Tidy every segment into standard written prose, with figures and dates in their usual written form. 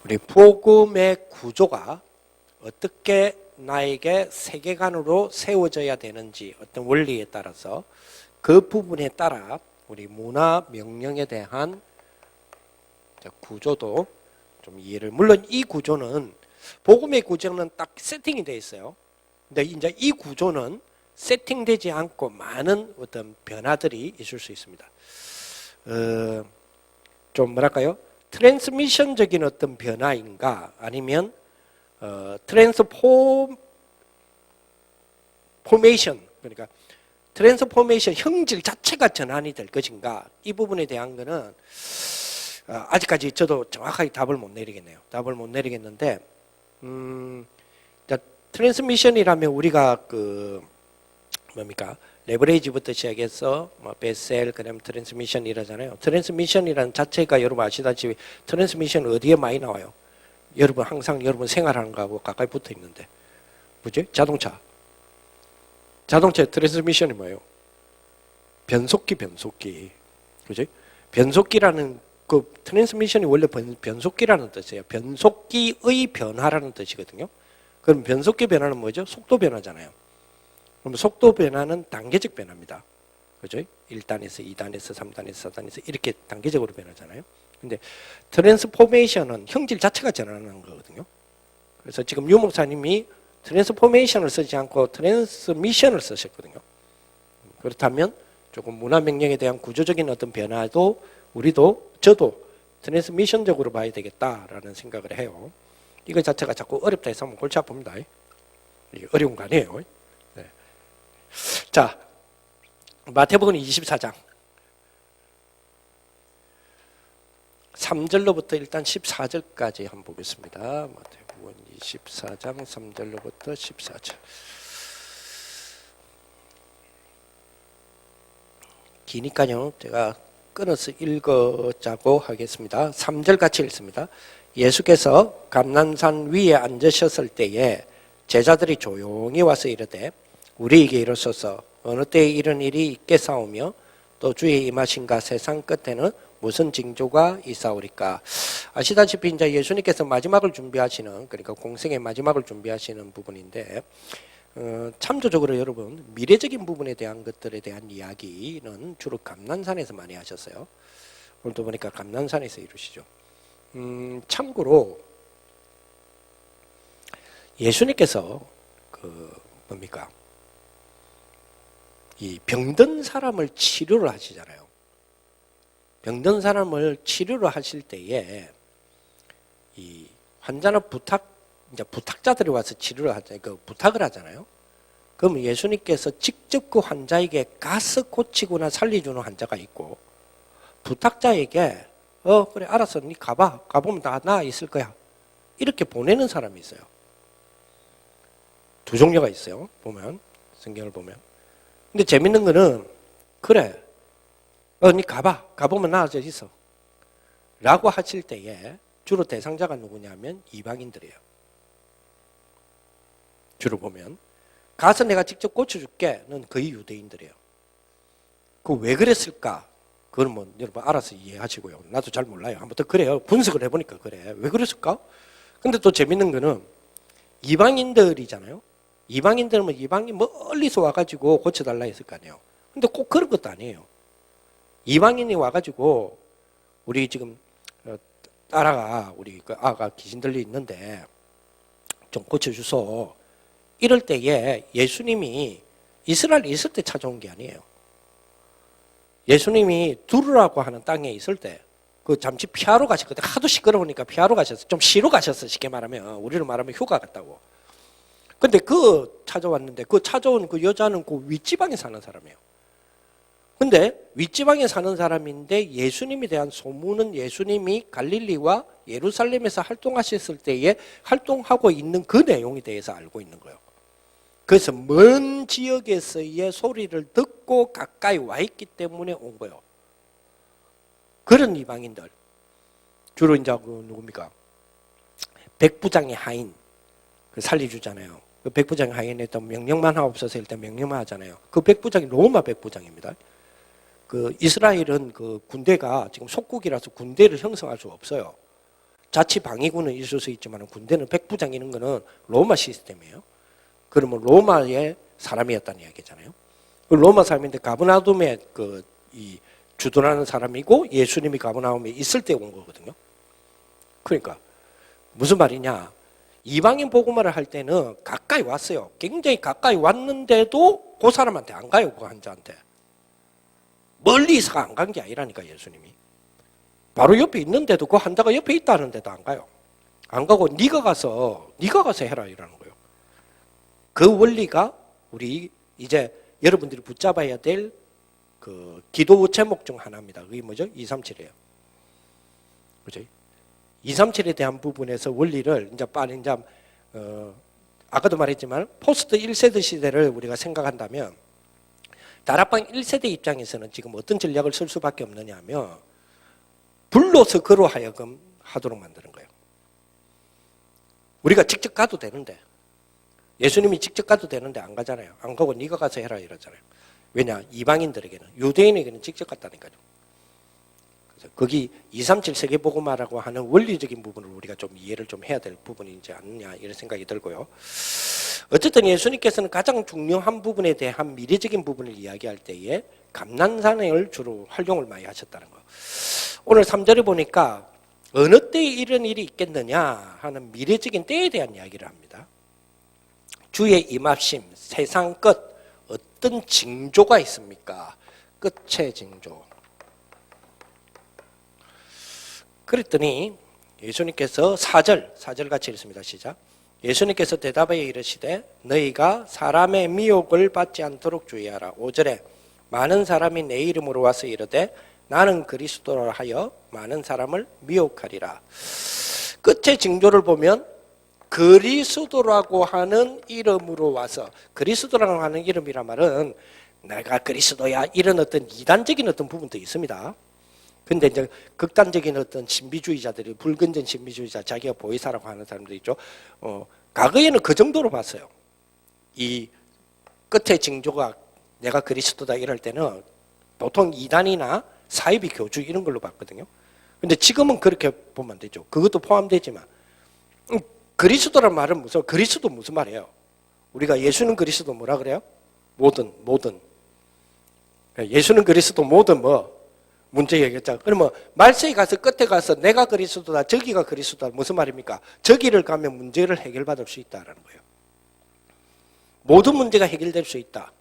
우리 복음의 구조가 어떻게 나에게 세계관으로 세워져야 되는지 어떤 원리에 따라서 그 부분에 따라 우리 문화 명령에 대한 구조도 좀 이해를, 물론 이 구조는 복음의 구조는 딱 세팅이 되어 있어요. 근데 이제 이 구조는 세팅되지 않고 많은 어떤 변화들이 있을 수 있습니다. 좀 뭐랄까요? 트랜스미션적인 어떤 변화인가 아니면 트랜스포메이션, 그러니까 트랜스포메이션 형질 자체가 전환이 될 것인가, 이 부분에 대한 거는 아직까지 저도 정확하게 답을 못 내리겠네요. 답을 못 내리겠는데 트랜스미션이라면 우리가 뭡니까? 레버레이지부터 시작해서 베셀, 그다음 트랜스미션 이러잖아요. 트랜스미션이라는 자체가 여러분 아시다시피 트랜스미션 어디에 많이 나와요? 여러분 항상 여러분 생활하는 거하고 가까이 붙어 있는데, 뭐지? 자동차의 트랜스미션이 뭐예요? 변속기, 그지? 변속기라는 그 트랜스미션이 원래 변속기라는 뜻이에요. 변속기의 변화라는 뜻이거든요. 그럼 변속기 변화는 뭐죠? 속도 변화잖아요. 그럼 속도 변화는 단계적 변화입니다. 그죠? 1단에서 2단에서 3단에서 4단에서 이렇게 단계적으로 변하잖아요. 근데 트랜스포메이션은 형질 자체가 전환하는 거거든요. 그래서 지금 유 목사님이 트랜스포메이션을 쓰지 않고 트랜스미션을 쓰셨거든요. 그렇다면 조금 문화 명령에 대한 구조적인 어떤 변화도 저도 트랜스미션적으로 봐야 되겠다라는 생각을 해요. 이거 자체가 자꾸 어렵다 해서 한번 골치 아픕니다. 이게 어려운 거 아니에요. 네. 자, 마태복음 24장 3절로부터 일단 14절까지 한번 보겠습니다. 마태복음 24장 3절로부터 14절. 기니까요, 제가 끊어서 읽어자고 하겠습니다. 3절 같이 읽습니다. 예수께서 감난산 위에 앉으셨을 때에 제자들이 조용히 와서 이르되 우리에게 이르소서 어느 때에 이런 일이 있겠사오며 또 주의 임하신가 세상 끝에는 무슨 징조가 있사오리까. 아시다시피 이제 예수님께서 마지막을 준비하시는, 그러니까 공생의 마지막을 준비하시는 부분인데 참조적으로 여러분 미래적인 부분에 대한 것들에 대한 이야기는 주로 감난산에서 많이 하셨어요. 오늘도 보니까 감난산에서 이루시죠. 참고로 예수님께서 뭡니까? 이 병든 사람을 치료를 하시잖아요. 병든 사람을 치료를 하실 때에 이 환자나 부탁자들이 와서 치료를 하잖아요. 부탁을 하잖아요. 그럼 예수님께서 직접 그 환자에게 가서 고치거나 살려주는 환자가 있고, 부탁자에게 그래 알았어, 니 가보면 다 나아 있을 거야, 이렇게 보내는 사람이 있어요. 두 종류가 있어요. 보면 성경을 보면. 근데 재밌는 거는 그래 니 가보면 나아져 있어 라고 하실 때에 주로 대상자가 누구냐면 이방인들이에요. 주로 보면 가서 내가 직접 고쳐줄게는 거의 유대인들이에요. 그 왜 그랬을까? 그건 뭐 여러분 알아서 이해하시고요. 나도 잘 몰라요. 한번 더 그래요. 분석을 해보니까 그래. 왜 그랬을까? 근데 또 재밌는 거는 이방인들이잖아요. 이방인들은 이방인 멀리서 와가지고 고쳐달라 했을 거 아니에요. 근데 꼭 그런 것도 아니에요. 이방인이 와가지고 우리 지금 딸아가, 우리 그 아가 귀신 들려 있는데 좀 고쳐주소, 이럴 때에 예수님이 이스라엘에 있을 때 찾아온 게 아니에요. 예수님이 두루라고 하는 땅에 있을 때 잠시 피하러 가셨거든요. 하도 시끄러우니까 피하러 가셨어요. 좀 쉬러 가셨어요. 쉽게 말하면, 우리로 말하면 휴가 갔다고. 근데 찾아왔는데 찾아온 그 여자는 그 윗지방에 사는 사람이에요. 근데 윗지방에 사는 사람인데 예수님에 대한 소문은 예수님이 갈릴리와 예루살렘에서 활동하셨을 때에 활동하고 있는 그 내용에 대해서 알고 있는 거예요. 그래서 먼 지역에서의 소리를 듣고 가까이 와 있기 때문에 온 거예요. 그런 이방인들, 주로 이제 누굽니까? 백부장의 하인, 살려주잖아요. 그 백부장의 하인에 또 명령만 하옵소서 일단 명령만 하잖아요. 그 백부장이 로마 백부장입니다. 이스라엘은 군대가 지금 속국이라서 군대를 형성할 수 없어요. 자치 방위군은 있을 수 있지만 군대는 백부장 이런 거는 로마 시스템이에요. 그러면 로마의 사람이었다는 이야기잖아요. 그 로마 사람인데 가버나움에 이 주둔하는 사람이고 예수님이 가버나움에 있을 때 온 거거든요. 그러니까 무슨 말이냐? 이방인 복음화를 할 때는 가까이 왔어요. 굉장히 가까이 왔는데도 그 사람한테 안 가요. 그 환자한테. 멀리서 안 간 게 아니라니까 예수님이. 바로 옆에 있는데도 그 환자가 옆에 있다는데도 안 가요. 안 가고 네가 가서 해라 이라는 거예요. 그 원리가 우리 이제 여러분들이 붙잡아야 될 그 기도 제목 중 하나입니다. 그게 뭐죠? 237이에요. 그죠? 237에 대한 부분에서 원리를 이제 빨리 이제 아까도 말했지만 포스트 1세대 시대를 우리가 생각한다면 다락방 1세대 입장에서는 지금 어떤 전략을 쓸 수밖에 없느냐 하면 불러서 그로 하여금 하도록 만드는 거예요. 우리가 직접 가도 되는데 예수님이 직접 가도 되는데 안 가잖아요. 안 가고 네가 가서 해라 이러잖아요. 왜냐? 이방인들에게는, 유대인에게는 직접 갔다니까요. 그래서 거기 237 세계복음화라고 하는 원리적인 부분을 우리가 좀 이해를 좀 해야 될 부분이지 않느냐 이런 생각이 들고요. 어쨌든 예수님께서는 가장 중요한 부분에 대한 미래적인 부분을 이야기할 때에 감난산을 주로 활용을 많이 하셨다는 거. 오늘 3절에 보니까 어느 때에 이런 일이 있겠느냐 하는 미래적인 때에 대한 이야기를 합니다. 주의 임합심, 세상 끝, 어떤 징조가 있습니까? 끝의 징조. 그랬더니 예수님께서 4절 같이 읽습니다. 시작. 예수님께서 대답하여 이르시되 너희가 사람의 미혹을 받지 않도록 주의하라. 5절에 많은 사람이 내 이름으로 와서 이르되 나는 그리스도라 하여 많은 사람을 미혹하리라. 끝의 징조를 보면 그리스도라고 하는 이름으로 와서, 그리스도라고 하는 이름이란 말은 내가 그리스도야 이런 어떤 이단적인 어떤 부분도 있습니다. 근데 이제 극단적인 어떤 신비주의자들이, 불건전 신비주의자, 자기가 보이사라고 하는 사람들이 있죠. 과거에는 그 정도로 봤어요. 이 끝의 징조가 내가 그리스도다 이럴 때는 보통 이단이나 사이비 교주 이런 걸로 봤거든요. 근데 지금은 그렇게 보면 안 되죠. 그것도 포함되지만 그리스도란 말은 그리스도 무슨 말이에요? 우리가 예수는 그리스도 뭐라 그래요? 모든 예수는 그리스도 모든 문제 얘기했잖아. 그러면 말세에 가서 끝에 가서 내가 그리스도다, 저기가 그리스도다 무슨 말입니까? 저기를 가면 문제를 해결받을 수 있다라는 거예요. 모든 문제가 해결될 수 있다.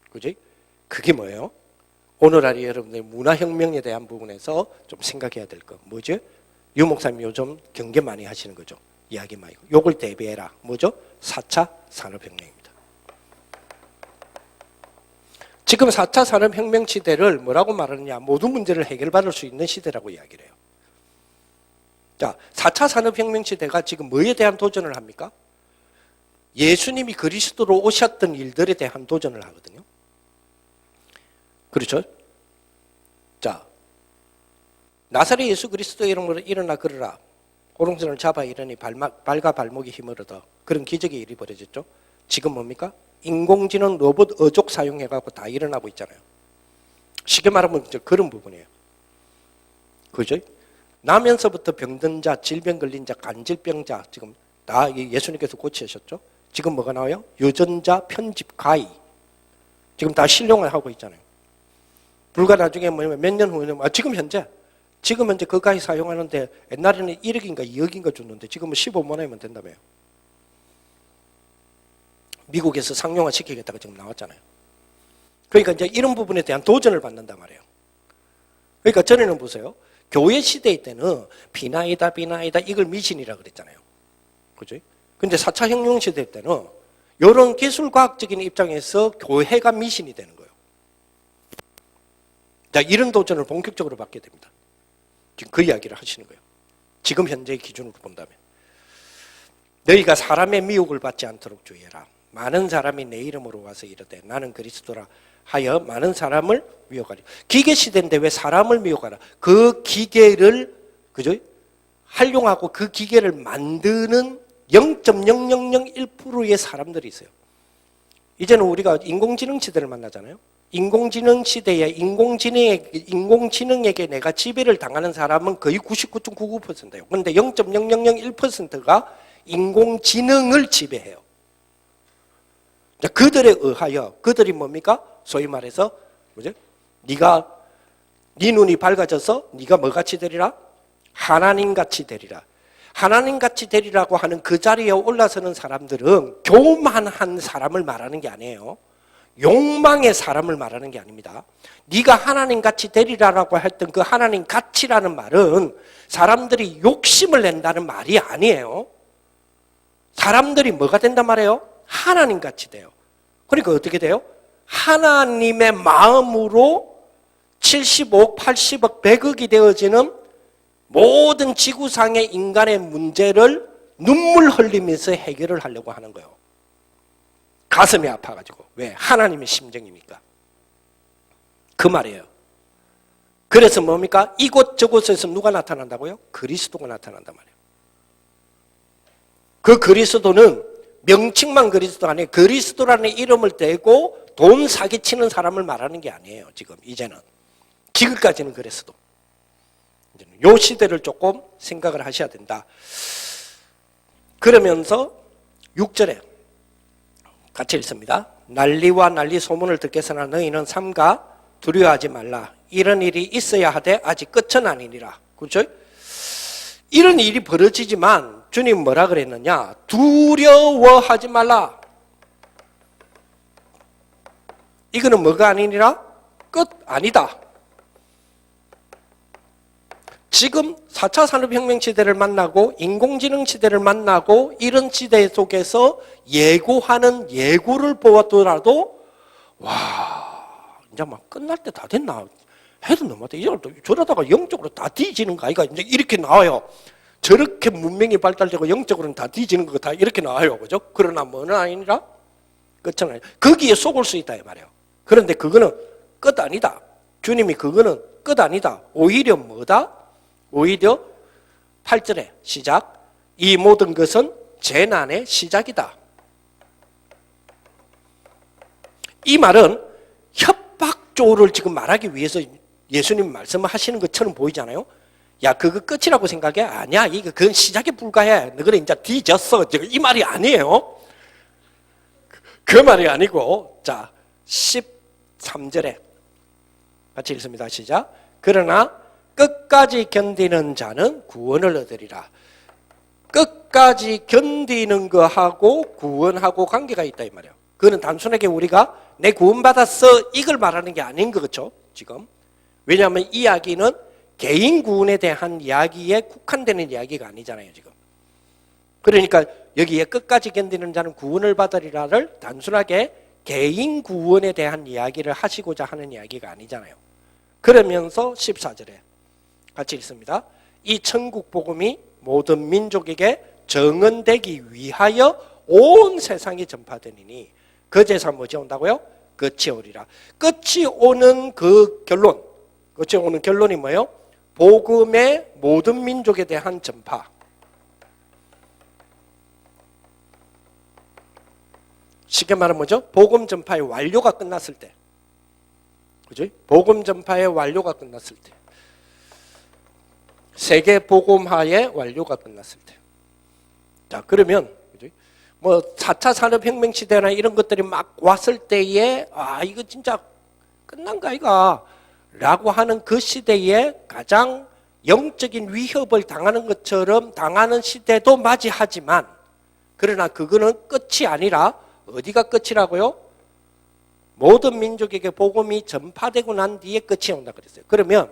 그지? 그게 뭐예요? 오늘날의 여러분들 문화혁명에 대한 부분에서 좀 생각해야 될 거 뭐죠? 유 목사님 요즘 경계 많이 하시는 거죠. 이야기 많이. 요걸 대비해라. 뭐죠? 4차 산업혁명입니다. 지금 4차 산업혁명 시대를 뭐라고 말하느냐? 모든 문제를 해결받을 수 있는 시대라고 이야기를 해요. 자, 4차 산업혁명 시대가 지금 뭐에 대한 도전을 합니까? 예수님이 그리스도로 오셨던 일들에 대한 도전을 하거든요. 그렇죠? 자, 나사렛 예수 그리스도 이름으로 일어나 걸으라. 오른손을 잡아 이르니 발과 발목이 힘을 얻어. 그런 기적의 일이 벌어졌죠. 지금 뭡니까? 인공지능 로봇 어족 사용해갖고 다 일어나고 있잖아요. 쉽게 말하면 그런 부분이에요. 그죠? 나면서부터 병든 자, 질병 걸린 자, 간질병자 지금 다 예수님께서 고치셨죠. 지금 뭐가 나와요? 유전자 편집 가위. 지금 다 실용을 하고 있잖아요. 불과 나중에 몇 년 후에는 지금 현재 그 가위 사용하는데 옛날에는 1억인가 2억인가 줬는데 지금은 15만 원이면 된다며요. 미국에서 상용화 시키겠다가 지금 나왔잖아요. 그러니까 이제 이런 부분에 대한 도전을 받는단 말이에요. 그러니까 전에는 보세요. 교회 시대 때는 비나이다 이걸 미신이라 그랬잖아요. 그죠? 근데 4차 혁명 시대 때는 이런 기술과학적인 입장에서 교회가 미신이 되는 거예요. 자, 이런 도전을 본격적으로 받게 됩니다. 지금 그 이야기를 하시는 거예요. 지금 현재의 기준으로 본다면. 너희가 사람의 미혹을 받지 않도록 주의해라. 많은 사람이 내 이름으로 와서 이르되 나는 그리스도라 하여 많은 사람을 미혹하리. 기계 시대인데 왜 사람을 미혹하라? 그 기계를 그죠? 활용하고 그 기계를 만드는 0.0001%의 사람들이 있어요. 이제는 우리가 인공지능 시대를 만나잖아요. 인공지능 시대에 인공지능에게 내가 지배를 당하는 사람은 거의 99.99%예요. 그런데 0.0001%가 인공지능을 지배해요. 그들에 의하여 그들이 뭡니까? 소위 말해서 뭐죠? 네 눈이 밝아져서 네가 뭐같이 되리라? 하나님같이 되리라. 하나님같이 되리라고 하는 그 자리에 올라서는 사람들은 교만한 사람을 말하는 게 아니에요. 욕망의 사람을 말하는 게 아닙니다. 네가 하나님같이 되리라라고 했던 그 하나님같이라는 말은 사람들이 욕심을 낸다는 말이 아니에요. 사람들이 뭐가 된단 말이에요? 하나님같이 돼요. 그러니까 어떻게 돼요? 하나님의 마음으로 75억, 80억, 100억이 되어지는 모든 지구상의 인간의 문제를 눈물 흘리면서 해결을 하려고 하는 거예요. 가슴이 아파가지고. 왜? 하나님의 심정이니까. 그 말이에요. 그래서 뭡니까? 이곳저곳에서 누가 나타난다고요? 그리스도가 나타난단 말이에요. 그 그리스도는 명칭만 그리스도가 아니에요. 그리스도라는 이름을 대고 돈 사기치는 사람을 말하는 게 아니에요. 지금 이제는. 지금까지는 그랬어도. 이 시대를 조금 생각을 하셔야 된다. 그러면서 6절에 같이 읽습니다. 난리와 난리 소문을 듣겠으나 너희는 삼가 두려워하지 말라. 이런 일이 있어야 하되 아직 끝은 아니니라. 그렇죠? 이런 일이 벌어지지만 주님 뭐라 그랬느냐? 두려워하지 말라. 이거는 뭐가 아니니라? 끝 아니다. 지금 4차 산업혁명 시대를 만나고 인공지능 시대를 만나고 이런 시대 속에서 예고하는 예고를 보았더라도 와 이제 막 끝날 때 다 됐나 해도 넘어왔다. 이제 저러다가 영적으로 다 뒤지는 거 아이가 이제 이렇게 나와요. 저렇게 문명이 발달되고 영적으로는 다 뒤지는 거 다 이렇게 나와요. 그죠? 그러나 뭐는 아니라 끝은 아니라 거기에 속을 수 있다 이 말이에요. 그런데 그거는 끝 아니다. 주님이 그거는 끝 아니다. 오히려 뭐다? 오히려 8절에 시작. 이 모든 것은 재난의 시작이다. 이 말은 협박조를 지금 말하기 위해서 예수님 말씀을 하시는 것처럼 보이잖아요. 야, 그거 끝이라고 생각해? 아니야. 그건 시작에 불과해. 너는 이제 뒤졌어. 이 말이 아니에요. 그 말이 아니고, 자, 13절에 같이 읽습니다. 시작. 그러나 끝까지 견디는 자는 구원을 얻으리라. 끝까지 견디는 거하고 구원하고 관계가 있다 이 말이에요. 그거는 단순하게 우리가 내 구원받았어 이걸 말하는 게 아닌 거죠. 지금. 왜냐하면 이 이야기는 개인 구원에 대한 이야기에 국한되는 이야기가 아니잖아요. 지금. 그러니까 여기에 끝까지 견디는 자는 구원을 받으리라를 단순하게 개인 구원에 대한 이야기를 하시고자 하는 이야기가 아니잖아요. 그러면서 14절에 같이 읽습니다. 이 천국 복음이 모든 민족에게 정언되기 위하여 온 세상에 전파되니니 그제서 뭐지 온다고요? 끝이 오리라. 끝이 오는 그 결론. 끝이 오는 결론이 뭐예요? 복음의 모든 민족에 대한 전파. 쉽게 말하면 뭐죠? 복음 전파의 완료가 끝났을 때. 그죠? 복음 전파의 완료가 끝났을 때. 세계 복음화의 완료가 끝났을 때. 자, 그러면 뭐 4차 산업혁명 시대나 이런 것들이 막 왔을 때에 이거 진짜 끝난 거 아이가 라고 하는 그 시대에 가장 영적인 위협을 당하는 것처럼 당하는 시대도 맞이하지만 그러나 그거는 끝이 아니라 어디가 끝이라고요? 모든 민족에게 복음이 전파되고 난 뒤에 끝이 온다 그랬어요. 그러면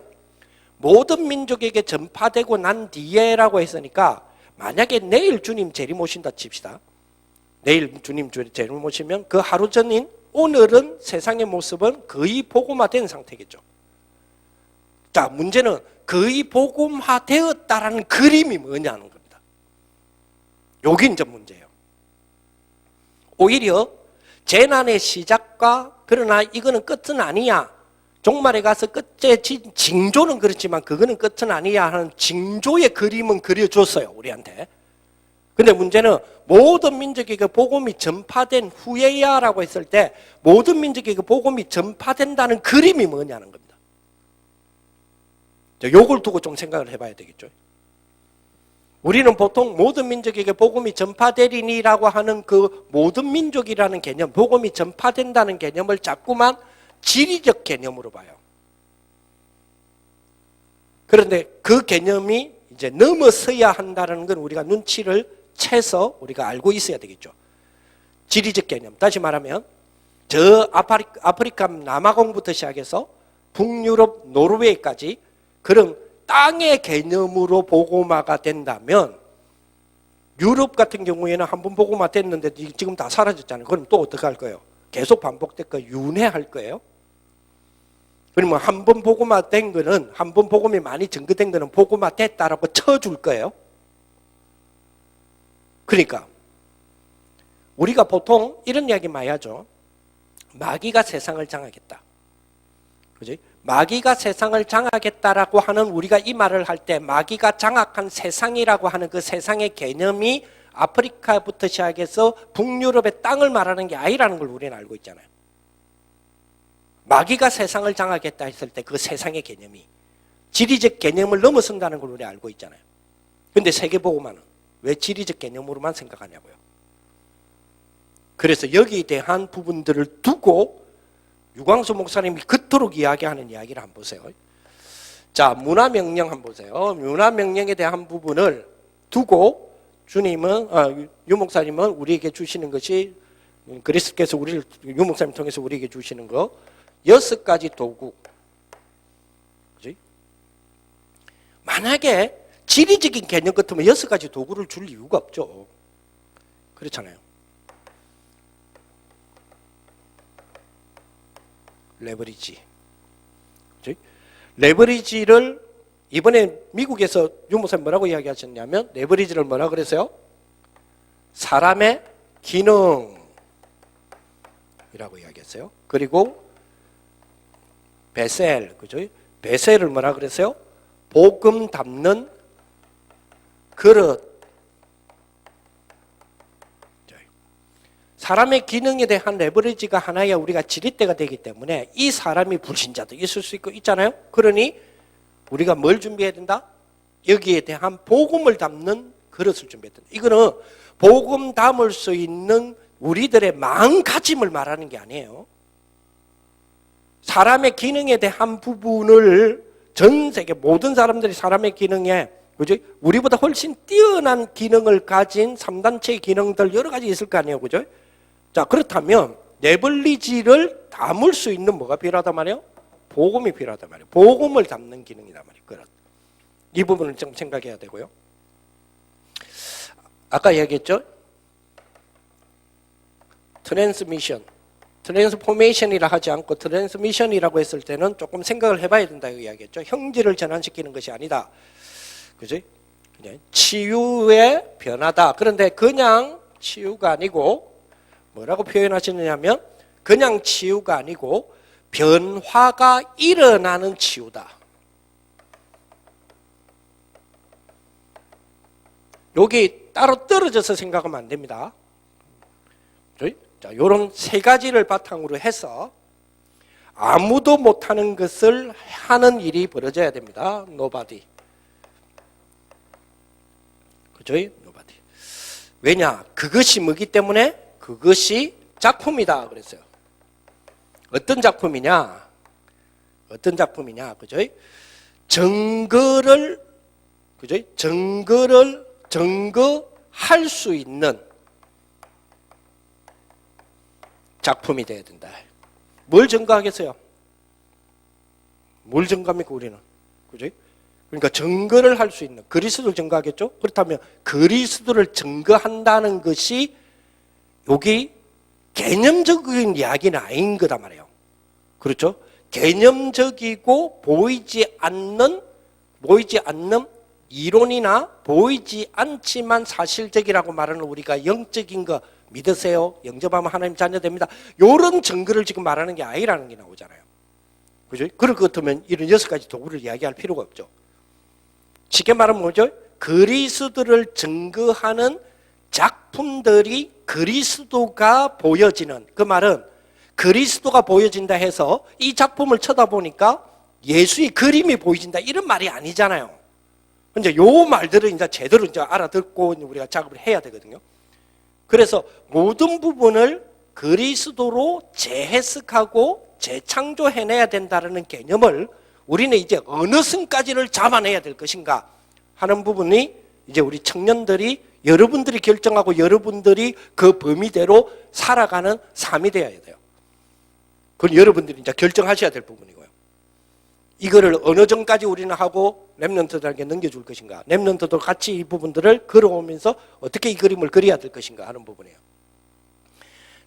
모든 민족에게 전파되고 난 뒤에라고 했으니까 만약에 내일 주님 재림 오신다 칩시다. 내일 주님 재림 오시면 그 하루 전인 오늘은 세상의 모습은 거의 복음화된 상태겠죠. 자, 문제는 거의 복음화되었다라는 그림이 뭐냐는 겁니다. 여기 이제 문제예요. 오히려 재난의 시작과 그러나 이거는 끝은 아니야. 종말에 가서 끝에 징조는 그렇지만 그거는 끝은 아니야 하는 징조의 그림은 그려줬어요. 우리한테. 근데 문제는 모든 민족에게 복음이 전파된 후에야라고 했을 때 모든 민족에게 복음이 전파된다는 그림이 뭐냐는 겁니다. 요걸 두고 좀 생각을 해봐야 되겠죠. 우리는 보통 모든 민족에게 복음이 전파되리니라고 하는 그 모든 민족이라는 개념, 복음이 전파된다는 개념을 자꾸만 지리적 개념으로 봐요. 그런데 그 개념이 이제 넘어서야 한다는 건 우리가 눈치를 채서 우리가 알고 있어야 되겠죠. 지리적 개념. 다시 말하면 저 아프리카 남아공부터 시작해서 북유럽 노르웨이까지 그런 땅의 개념으로 복음화가 된다면 유럽 같은 경우에는 한 번 복음화 됐는데 지금 다 사라졌잖아요. 그럼 또 어떻게 할 거예요? 계속 반복될 거예요? 윤회할 거예요? 그러면 한 번 복음화 된 거는 한 번 복음이 많이 증거된 거는 복음화 됐다라고 쳐줄 거예요? 그러니까 우리가 보통 이런 이야기 많이 하죠. 마귀가 세상을 장악했다. 그지? 마귀가 세상을 장악했다라고 하는 우리가 이 말을 할 때 마귀가 장악한 세상이라고 하는 그 세상의 개념이 아프리카부터 시작해서 북유럽의 땅을 말하는 게 아니라는 걸 우리는 알고 있잖아요. 마귀가 세상을 장악했다 했을 때 그 세상의 개념이 지리적 개념을 넘어선다는 걸 우리 알고 있잖아요. 그런데 세계복음화는 왜 지리적 개념으로만 생각하냐고요. 그래서 여기에 대한 부분들을 두고 유광수 목사님이 그토록 이야기하는 이야기를 한번 보세요. 자, 문화명령 한번 보세요. 문화명령에 대한 부분을 두고 주님은, 유 목사님은 우리에게 주시는 것이 그리스도께서 유 목사님 통해서 우리에게 주시는 거 6가지 도구. 그치? 만약에 지리적인 개념 같으면 6가지 도구를 줄 이유가 없죠. 그렇잖아요. 레버리지. 그치? 레버리지를 이번에 미국에서 유 목사님 뭐라고 이야기하셨냐면 레버리지를 뭐라 그랬어요? 사람의 기능이라고 이야기했어요. 그리고 베셀, 그죠? 베셀을 뭐라 그랬어요? 복음 담는 그릇. 사람의 기능에 대한 레버리지가 하나의 우리가 지렛대가 되기 때문에 이 사람이 불신자도 있을 수 있고 있잖아요. 그러니 우리가 뭘 준비해야 된다? 여기에 대한 복음을 담는 그릇을 준비해야 된다. 이거는 복음 담을 수 있는 우리들의 마음가짐을 말하는 게 아니에요. 사람의 기능에 대한 부분을 전 세계 모든 사람들이 사람의 기능에 그죠? 우리보다 훨씬 뛰어난 기능을 가진 3단체의 기능들 여러 가지 있을 거 아니에요. 그죠? 자, 그렇다면 레버리지를 담을 수 있는 뭐가 필요하단 말이에요? 복음이 필요하단 말이에요. 복음을 담는 기능이란 말이에요. 이 부분을 좀 생각해야 되고요. 아까 얘기했죠? 트랜스미션. 트랜스포메이션이라 하지 않고 트랜스미션이라고 했을 때는 조금 생각을 해봐야 된다고 이야기했죠. 형질을 전환시키는 것이 아니다. 그지? 치유의 변화다. 그런데 그냥 치유가 아니고 뭐라고 표현하시느냐면 그냥 치유가 아니고 변화가 일어나는 치유다. 여기 따로 떨어져서 생각하면 안 됩니다. 자, 이런 3가지를 바탕으로 해서 아무도 못하는 것을 하는 일이 벌어져야 됩니다. Nobody. 그죠? Nobody. 왜냐? 그것이 뭐기 때문에? 그것이 작품이다 그랬어요. 어떤 작품이냐? 어떤 작품이냐? 그죠? 증거를 그죠? 증거할 수 있는 작품이 돼야 된다. 뭘 증거하겠어요? 뭘 증거합니까 우리는? 그죠? 그러니까 증거를 할 수 있는 그리스도를 증거하겠죠? 그렇다면 그리스도를 증거한다는 것이 여기 개념적인 이야기는 아닌 거단 말이에요. 그렇죠? 개념적이고 보이지 않는 이론이나 보이지 않지만 사실적이라고 말하는 우리가 영적인 거 믿으세요? 영접하면 하나님 자녀 됩니다. 이런 증거를 지금 말하는 게 아니라는 게 나오잖아요. 그죠? 그럴 것 같으면 이런 6가지 도구를 이야기할 필요가 없죠. 쉽게 말하면 뭐죠? 그리스도를 증거하는 작품들이 그리스도가 보여지는, 그 말은 그리스도가 보여진다 해서 이 작품을 쳐다보니까 예수의 그림이 보여진다 이런 말이 아니잖아요. 이제 요 말들을 이제 제대로 이제 알아듣고 우리가 작업을 해야 되거든요. 그래서 모든 부분을 그리스도로 재해석하고 재창조해내야 된다는 개념을 우리는 이제 어느 선까지를 잡아내야 될 것인가 하는 부분이 이제 우리 청년들이 여러분들이 결정하고 여러분들이 그 범위대로 살아가는 삶이 되어야 돼요. 그건 여러분들이 이제 결정하셔야 될 부분이고요. 이거를 어느 정도까지 우리는 하고 렘넌트들에게 넘겨줄 것인가, 렘넌트도 같이 이 부분들을 걸어오면서 어떻게 이 그림을 그려야 될 것인가 하는 부분이에요.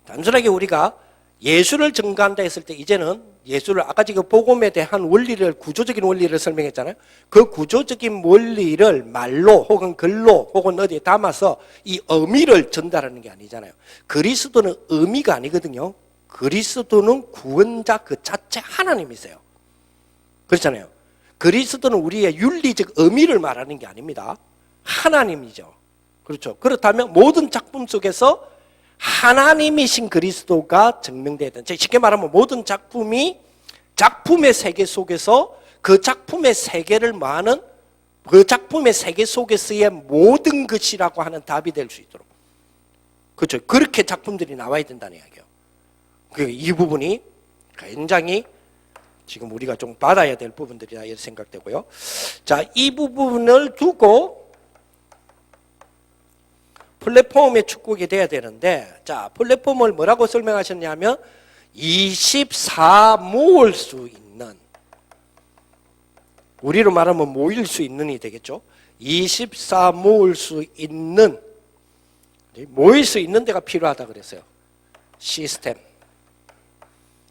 단순하게 우리가 예수를 증거한다 했을 때 이제는 예수를 아까 지금 복음에 대한 원리를, 구조적인 원리를 설명했잖아요. 그 구조적인 원리를 말로 혹은 글로 혹은 어디에 담아서 이 의미를 전달하는 게 아니잖아요. 그리스도는 의미가 아니거든요. 그리스도는 구원자 그 자체 하나님이세요. 그렇잖아요. 그리스도는 우리의 윤리적 의미를 말하는 게 아닙니다. 하나님이죠. 그렇죠. 그렇다면 모든 작품 속에서 하나님이신 그리스도가 증명돼야 된다. 쉽게 말하면 모든 작품이 작품의 세계 속에서 그 작품의 세계를 말하는 그 작품의 세계 속에서의 모든 것이라고 하는 답이 될 수 있도록. 그렇죠. 그렇게 작품들이 나와야 된다는 이야기예요. 이 부분이 굉장히 지금 우리가 좀 받아야 될 부분들이다 이렇게 생각되고요. 자, 이 부분을 두고 플랫폼에 축구하게 돼야 되는데, 자, 플랫폼을 뭐라고 설명하셨냐면 24 모을 수 있는, 우리로 말하면 모일 수 있는이 되겠죠. 24 모을 수 있는, 모일 수 있는 데가 필요하다 그랬어요. 시스템.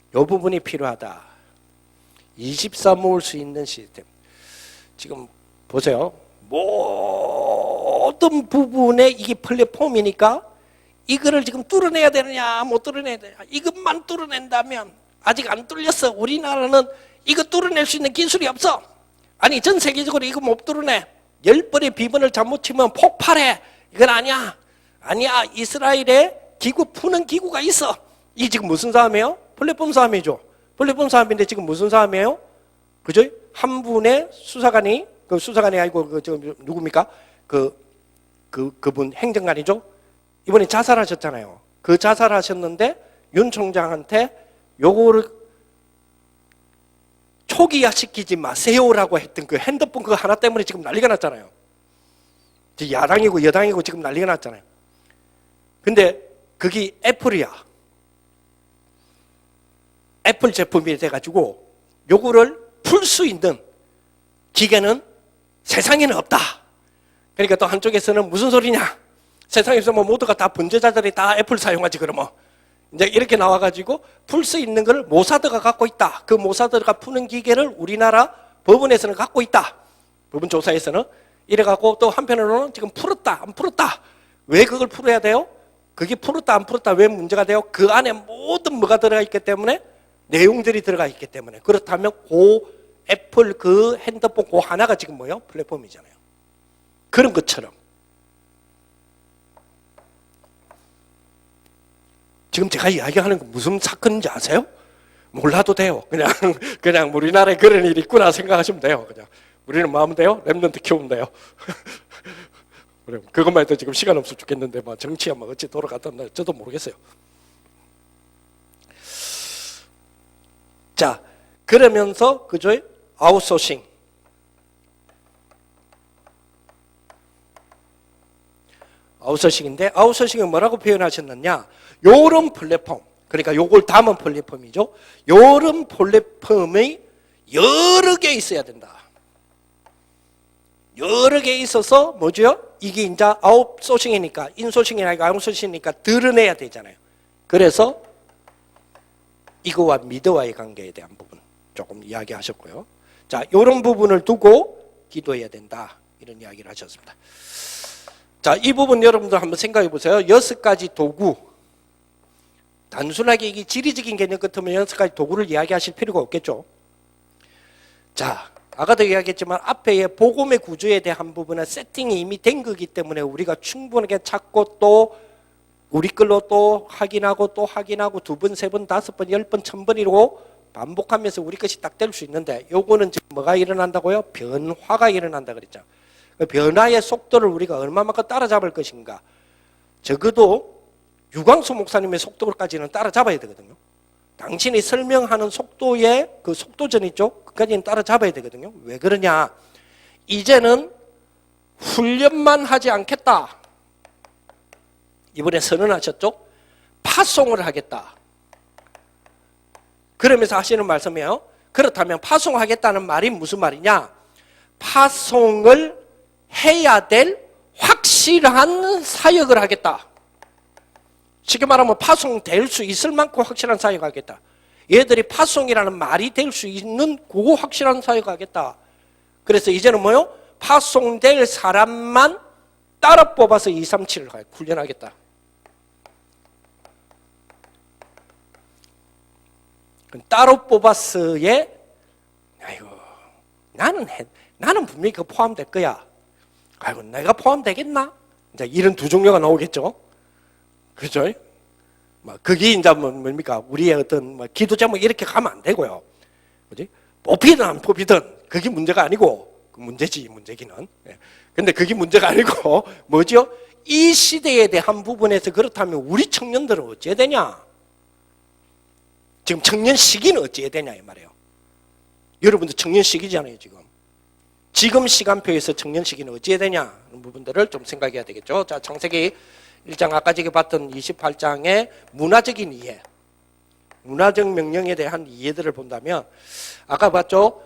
이 부분이 필요하다. 24 모을 수 있는 시스템. 지금 보세요. 모든 부분에 이게 플랫폼이니까 이거를 지금 뚫어내야 되느냐 못 뚫어내야 되느냐. 이것만 뚫어낸다면 아직 안 뚫렸어. 우리나라는 이거 뚫어낼 수 있는 기술이 없어. 아니 전 세계적으로 이거 못 뚫어내. 10번의 비번을 잘못 치면 폭발해. 이건 아니야. 아니야. 이스라엘에 기구 푸는 기구가 있어. 이 지금 무슨 싸움이에요? 플랫폼 싸움이죠. 플랫폼 싸움인데 지금 무슨 싸움이에요? 그죠? 한 분의 수사관이, 그 수사관이 아니고 누굽니까? 그분 행정관이죠? 이번에 자살하셨잖아요. 그 자살하셨는데 윤 총장한테 요거를 초기화시키지 마세요라고 했던 그 핸드폰 그거 하나 때문에 지금 난리가 났잖아요. 야당이고 여당이고 지금 난리가 났잖아요. 근데 그게 애플이야. 애플 제품이 돼가지고 요거를 풀 수 있는 기계는 세상에는 없다. 그러니까 또 한쪽에서는 무슨 소리냐? 세상에서 뭐 모두가 다 범죄자들이 다 애플 사용하지 그러면. 이제 이렇게 나와가지고 풀 수 있는 걸 모사드가 갖고 있다. 그 모사드가 푸는 기계를 우리나라 법원에서는 갖고 있다. 법원 조사에서는. 이래갖고 또 한편으로는 지금 풀었다, 안 풀었다. 왜 그걸 풀어야 돼요? 그게 풀었다, 안 풀었다 왜 문제가 돼요? 그 안에 모든 뭐가 들어가 있기 때문에 내용들이 들어가 있기 때문에. 그렇다면 애플 그 핸드폰 그 하나가 지금 뭐예요? 플랫폼이잖아요. 그런 것처럼 지금 제가 이야기하는 거 무슨 사건인지 아세요? 몰라도 돼요. 그냥 우리나라에 그런 일이 있구나 생각하시면 돼요. 그냥 우리는 뭐 하면 돼요? 랩런트 키우면 돼요. 그것만 해도 지금 시간 없어 죽겠는데 뭐 정치야 뭐 어찌 돌아갔던가 저도 모르겠어요. 자, 그러면서 그죠? 아웃소싱. 아웃소싱인데 아웃소싱은 뭐라고 표현하셨느냐? 요런 플랫폼. 그러니까 요걸 담은 플랫폼이죠. 요런 플랫폼이 여러 개 있어야 된다. 여러 개 있어서 뭐죠? 이게 이제 아웃소싱이니까 인소싱이 아니고 아웃소싱이니까 드러내야 되잖아요. 그래서 이거와 미드와의 관계에 대한 부분 조금 이야기하셨고요. 자, 이런 부분을 두고 기도해야 된다. 이런 이야기를 하셨습니다. 자, 이 부분 여러분들 한번 생각해 보세요. 6가지 도구. 단순하게 이게 지리적인 개념 같으면 6가지 도구를 이야기하실 필요가 없겠죠. 자, 아까도 이야기했지만 앞에의 복음의 구조에 대한 부분은 세팅이 이미 된 거기 때문에 우리가 충분하게 찾고 또 우리 걸로 또 확인하고 또 확인하고 2번, 3번, 5번, 10번, 1000번이고 반복하면서 우리 것이 딱 될 수 있는데 요거는 지금 뭐가 일어난다고요? 변화가 일어난다 그랬죠. 그 변화의 속도를 우리가 얼마만큼 따라잡을 것인가. 적어도 유광수 목사님의 속도까지는 따라잡아야 되거든요. 당신이 설명하는 속도의 그 속도전 있죠? 그까지는 따라잡아야 되거든요. 왜 그러냐? 이제는 훈련만 하지 않겠다. 이번에 선언하셨죠? 파송을 하겠다. 그러면서 하시는 말씀이에요. 그렇다면 파송하겠다는 말이 무슨 말이냐? 파송을 해야 될 확실한 사역을 하겠다. 쉽게 말하면 파송될 수 있을 만큼 확실한 사역을 하겠다. 얘들이 파송이라는 말이 될 수 있는 그거 확실한 사역을 하겠다. 그래서 이제는 뭐요? 파송될 사람만 따라 뽑아서 237을 훈련하겠다. 따로 뽑았어에 아이고 나는 분명히 그 포함될 거야. 아이고 내가 포함되겠나? 이제 이런 두 종류가 나오겠죠. 그렇죠? 그게 이제 뭡니까? 우리의 어떤 기도 제목 이렇게 가면 안 되고요. 그지? 뽑히든 안 뽑히든 그게 문제가 아니고 문제지 문제기는. 근데 그게 문제가 아니고 뭐죠? 이 시대에 대한 부분에서 그렇다면 우리 청년들은 어찌해야 되냐? 지금 청년 시기는 어찌해야 되냐 이 말이에요. 여러분도 청년 시기잖아요 지금. 지금 시간표에서 청년 시기는 어찌해야 되냐 하는 부분들을 좀 생각해야 되겠죠. 자, 창세기 1장 아까 제가 봤던 28장의 문화적인 이해, 문화적 명령에 대한 이해들을 본다면 아까 봤죠?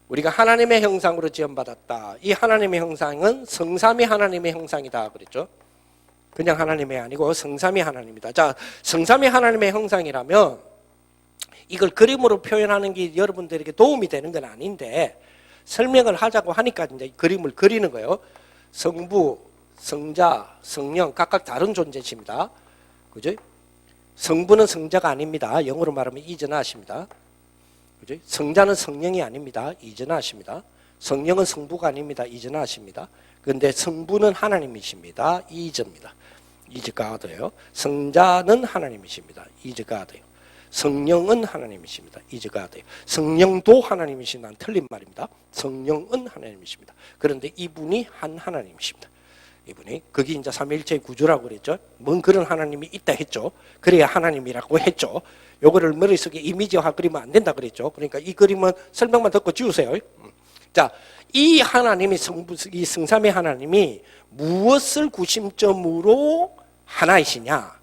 우리가 하나님의 형상으로 지음받았다. 이 하나님의 형상은 성삼위 하나님의 형상이다 그랬죠. 그냥 하나님이 아니고 성삼위 하나님이다. 자, 성삼위 하나님의 형상이라면 이걸 그림으로 표현하는 게 여러분들에게 도움이 되는 건 아닌데 설명을 하자고 하니까 이제 그림을 그리는 거예요. 성부, 성자, 성령 각각 다른 존재십니다. 그죠? 성부는 성자가 아닙니다. 영어로 말하면 이전하십니다. 그죠? 성자는 성령이 아닙니다. 이전하십니다. 성령은 성부가 아닙니다. 이전하십니다. 그런데 성부는 하나님이십니다. 이전입니다. 이즈가드예요. 성자는 하나님이십니다. 이즈가드예요. 성령은 하나님이십니다. 이즈가드예요. 성령도 하나님이시다는 틀린 말입니다. 성령은 하나님이십니다. 그런데 이분이 한 하나님이십니다. 이분이 그게 이제 삼위일체의 구조라고 그랬죠. 뭔 그런 하나님이 있다 했죠. 그래야 하나님이라고 했죠. 요거를 머릿속에 이미지화 그리면 안 된다 그랬죠. 그러니까 이 그림은 설명만 듣고 지우세요. 자, 이 하나님이 이 성삼위 하나님이 무엇을 구심점으로 하나이시냐?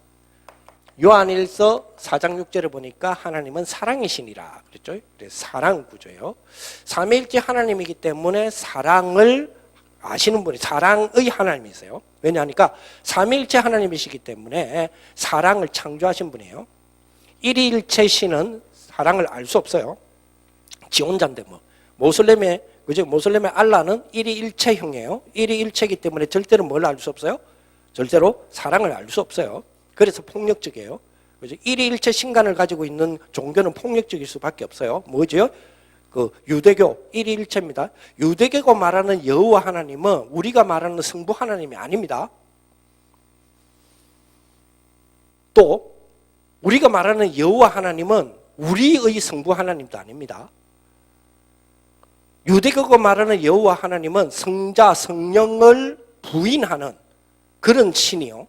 요한일서 4장 6절에 보니까 하나님은 사랑이시니라 그랬죠. 그래서 사랑 구조예요. 삼위일체 하나님이기 때문에 사랑을 아시는 분이 사랑의 하나님이세요. 왜냐하니까 삼위일체 하나님이시기 때문에 사랑을 창조하신 분이에요. 일위일체신은 사랑을 알 수 없어요. 지 혼자인데 뭐 모슬렘의 그죠? 모슬렘의 알라는 일위일체형이에요. 일위일체이기 때문에 절대로 뭘 알 수 없어요? 절대로 사랑을 알 수 없어요. 그래서 폭력적이에요. 그죠? 일위일체 신간을 가지고 있는 종교는 폭력적일 수밖에 없어요. 뭐죠? 그 유대교 일위일체입니다. 유대교가 말하는 여호와 하나님은 우리가 말하는 성부 하나님이 아닙니다. 또 우리가 말하는 여호와 하나님은 우리의 성부 하나님도 아닙니다. 유대교가 말하는 여호와 하나님은 성자 성령을 부인하는 그런 신이요.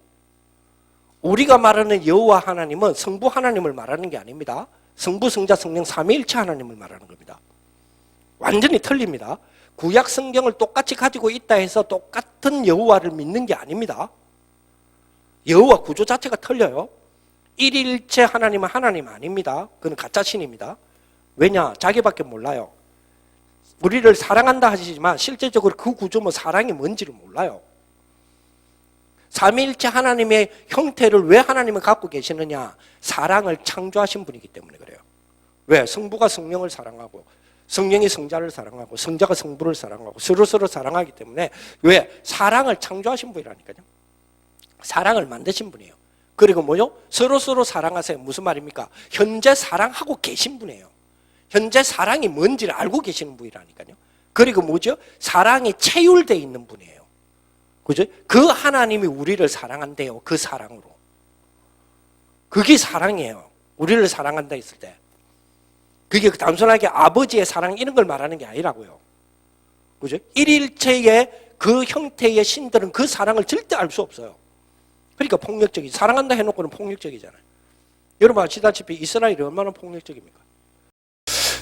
우리가 말하는 여호와 하나님은 성부 하나님을 말하는 게 아닙니다. 성부, 성자, 성령 삼위일체 하나님을 말하는 겁니다. 완전히 틀립니다. 구약 성경을 똑같이 가지고 있다 해서 똑같은 여호와를 믿는 게 아닙니다. 여호와 구조 자체가 틀려요. 일일체 하나님은 하나님 아닙니다. 그건 가짜 신입니다. 왜냐? 자기밖에 몰라요. 우리를 사랑한다 하시지만 실제적으로 그 구조는 사랑이 뭔지를 몰라요. 삼위일체 하나님의 형태를 왜 하나님은 갖고 계시느냐? 사랑을 창조하신 분이기 때문에 그래요. 왜? 성부가 성령을 사랑하고 성령이 성자를 사랑하고 성자가 성부를 사랑하고 서로 사랑하기 때문에 왜? 사랑을 창조하신 분이라니까요. 사랑을 만드신 분이에요. 그리고 뭐요? 서로 사랑하세요. 무슨 말입니까? 현재 사랑하고 계신 분이에요. 현재 사랑이 뭔지를 알고 계시는 분이라니까요. 그리고 뭐죠? 사랑이 체휼되어 있는 분이에요. 그죠? 그 하나님이 우리를 사랑한대요. 그 사랑으로. 그게 사랑이에요. 우리를 사랑한다 했을 때. 그게 단순하게 아버지의 사랑 이런 걸 말하는 게 아니라고요. 그죠? 일일체의 그 형태의 신들은 그 사랑을 절대 알 수 없어요. 그러니까 폭력적이지. 사랑한다 해놓고는 폭력적이잖아요. 여러분 아시다시피 이스라엘이 얼마나 폭력적입니까?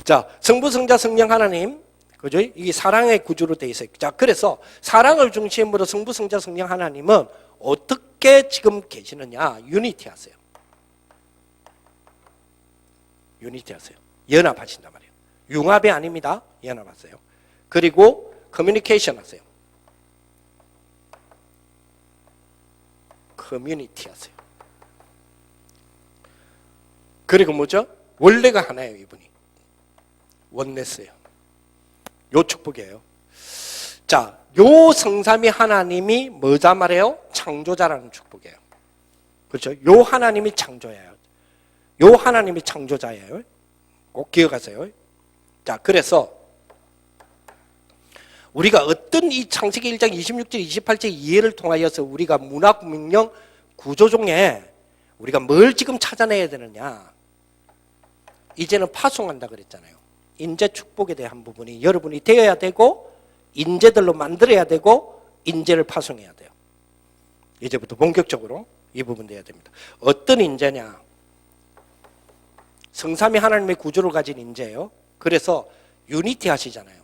자, 성부, 성자, 성령 하나님, 그죠? 이게 사랑의 구조로 되어 있어요. 자, 그래서 사랑을 중심으로 성부, 성자, 성령 하나님은 어떻게 지금 계시느냐? 유니티 하세요. 유니티 하세요. 연합하신단 말이에요. 융합이 아닙니다. 연합하세요. 그리고 커뮤니케이션 하세요. 커뮤니티 하세요. 그리고 뭐죠? 원래가 하나예요, 이분이. 원네스예요. 요 축복이에요. 자, 요 성삼위 하나님이 뭐자 말해요? 창조자라는 축복이에요. 그렇죠? 요 하나님이 창조예요. 요 하나님이 창조자예요. 꼭 기억하세요. 자, 그래서 우리가 어떤 이 창세기 1장 26절 28절 이해를 통하여서 우리가 문학 명령 구조 중에 우리가 뭘 지금 찾아내야 되느냐? 이제는 파송한다 그랬잖아요. 인재 축복에 대한 부분이 여러분이 되어야 되고 인재들로 만들어야 되고 인재를 파송해야 돼요. 이제부터 본격적으로 이 부분 돼야 됩니다. 어떤 인재냐? 성삼위 하나님의 구조를 가진 인재예요. 그래서 유니티 하시잖아요.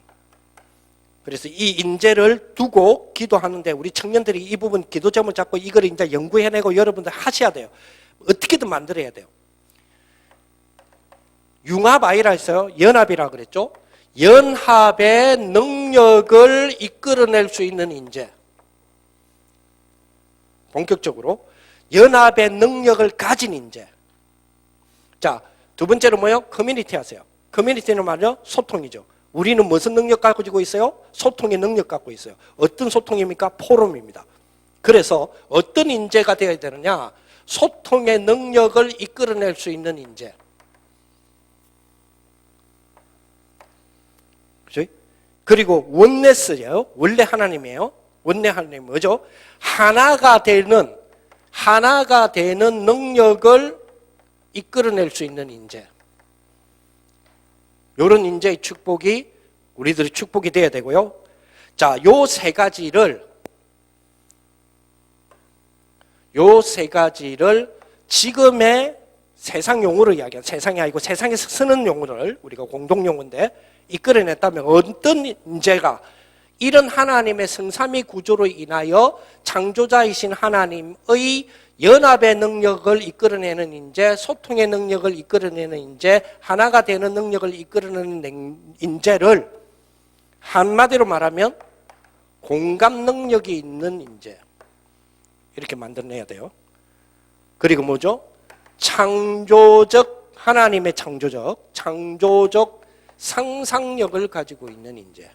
그래서 이 인재를 두고 기도하는데 우리 청년들이 이 부분 기도 제목 잡고 이걸 이제 연구해내고 여러분들 하셔야 돼요. 어떻게든 만들어야 돼요. 융합 아이라 했어요. 연합이라 그랬죠. 연합의 능력을 이끌어낼 수 있는 인재. 본격적으로 연합의 능력을 가진 인재. 자, 두 번째로 뭐요? 커뮤니티 하세요. 커뮤니티는 말이요, 소통이죠. 우리는 무슨 능력 가지고 있어요? 소통의 능력 갖고 있어요. 어떤 소통입니까? 포럼입니다. 그래서 어떤 인재가 되어야 되느냐? 소통의 능력을 이끌어낼 수 있는 인재. 그죠? 그리고 원네스예요. 원래 하나님이에요. 원래 하나님 뭐죠? 하나가 되는 능력을 이끌어낼 수 있는 인재. 이런 인재의 축복이 우리들의 축복이 돼야 되고요. 자, 요 세 가지를 지금의 세상 용어로 이야기한, 세상이 아니고 세상에서 쓰는 용어를 우리가 공동 용어인데 이끌어냈다면 어떤 인재가 이런 하나님의 성삼위 구조로 인하여 창조자이신 하나님의 연합의 능력을 이끌어내는 인재, 소통의 능력을 이끌어내는 인재, 하나가 되는 능력을 이끌어내는 인재를 한마디로 말하면 공감 능력이 있는 인재, 이렇게 만들어내야 돼요. 그리고 뭐죠? 하나님의 창조적 상상력을 가지고 있는 인재.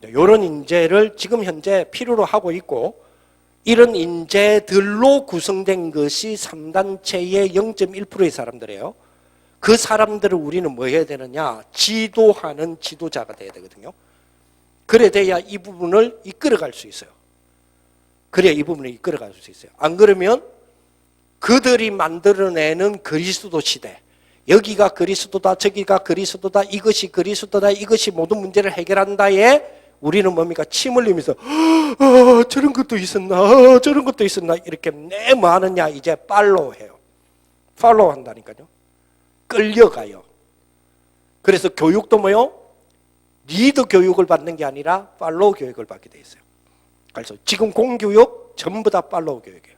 이런 인재를 지금 현재 필요로 하고 있고, 이런 인재들로 구성된 것이 3단체의 0.1%의 사람들이에요. 그 사람들을 우리는 뭐 해야 되느냐? 지도하는 지도자가 돼야 되거든요. 그래 돼야 이 부분을 이끌어갈 수 있어요. 그래야 이 부분을 이끌어갈 수 있어요. 안 그러면 그들이 만들어내는 그리스도 시대, 여기가 그리스도다, 저기가 그리스도다, 이것이 그리스도다, 이것이 모든 문제를 해결한다에 우리는 뭡니까? 침 흘리면서 저런 것도 있었나, 저런 것도 있었나, 이렇게 내 뭐 하느냐? 이제 팔로우해요. 팔로우 한다니까요. 끌려가요. 그래서 교육도 뭐요? 리더 교육을 받는 게 아니라 팔로우 교육을 받게 돼 있어요. 그래서 지금 공교육 전부 다 팔로우 교육이에요.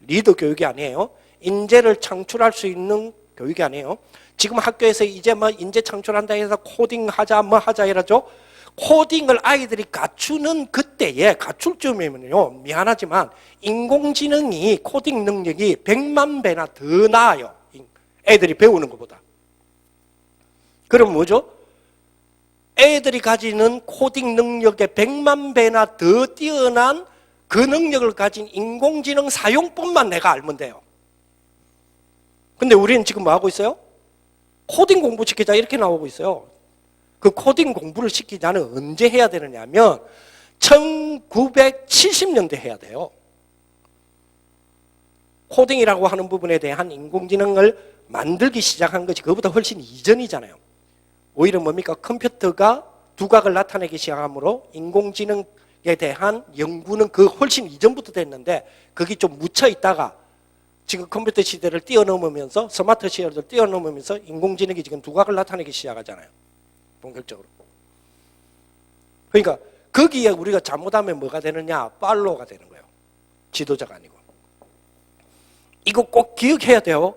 리더 교육이 아니에요. 인재를 창출할 수 있는 교육이 아니에요. 지금 학교에서 이제 뭐 인재 창출한다 해서 코딩하자 뭐 하자 이러죠. 코딩을 아이들이 갖추는 그때에 갖출 쯤이면요, 미안하지만 인공지능이 코딩 능력이 100만 배나 더 나아요. 애들이 배우는 것보다. 그럼 뭐죠? 애들이 가지는 코딩 능력의 100만 배나 더 뛰어난 그 능력을 가진 인공지능 사용법만 내가 알면 돼요. 근데 우리는 지금 뭐 하고 있어요? 코딩 공부 시키자 이렇게 나오고 있어요. 그 코딩 공부를 시키자는 언제 해야 되느냐면 1970년대 해야 돼요. 코딩이라고 하는 부분에 대한 인공지능을 만들기 시작한 것이 그보다 훨씬 이전이잖아요. 오히려 뭡니까? 컴퓨터가 두각을 나타내기 시작하므로 인공지능에 대한 연구는 그 훨씬 이전부터 됐는데 그게 좀 묻혀 있다가 지금 컴퓨터 시대를 뛰어넘으면서 스마트 시대를 뛰어넘으면서 인공지능이 지금 두각을 나타내기 시작하잖아요. 본격적으로. 그러니까 거기에 우리가 잘못하면 뭐가 되느냐? 팔로우가 되는 거예요. 지도자가 아니고. 이거 꼭 기억해야 돼요.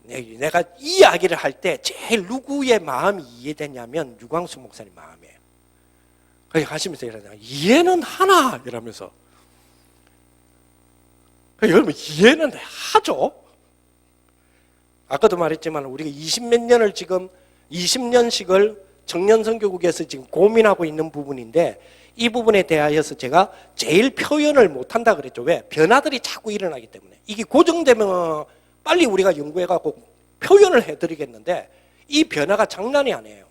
내가 이 이야기를 할 때 제일 누구의 마음이 이해되냐면 유광수 목사님 마음이에요. 그렇게 하시면서 이러잖아요. 이해는 하나 이러면서. 여러분 이해는 하죠. 아까도 말했지만 우리가 20몇 년을 지금 20년씩을 청년선교국에서 지금 고민하고 있는 부분인데 이 부분에 대하여서 제가 제일 표현을 못한다 그랬죠. 왜? 변화들이 자꾸 일어나기 때문에. 이게 고정되면 빨리 우리가 연구해갖고 표현을 해드리겠는데 이 변화가 장난이 아니에요.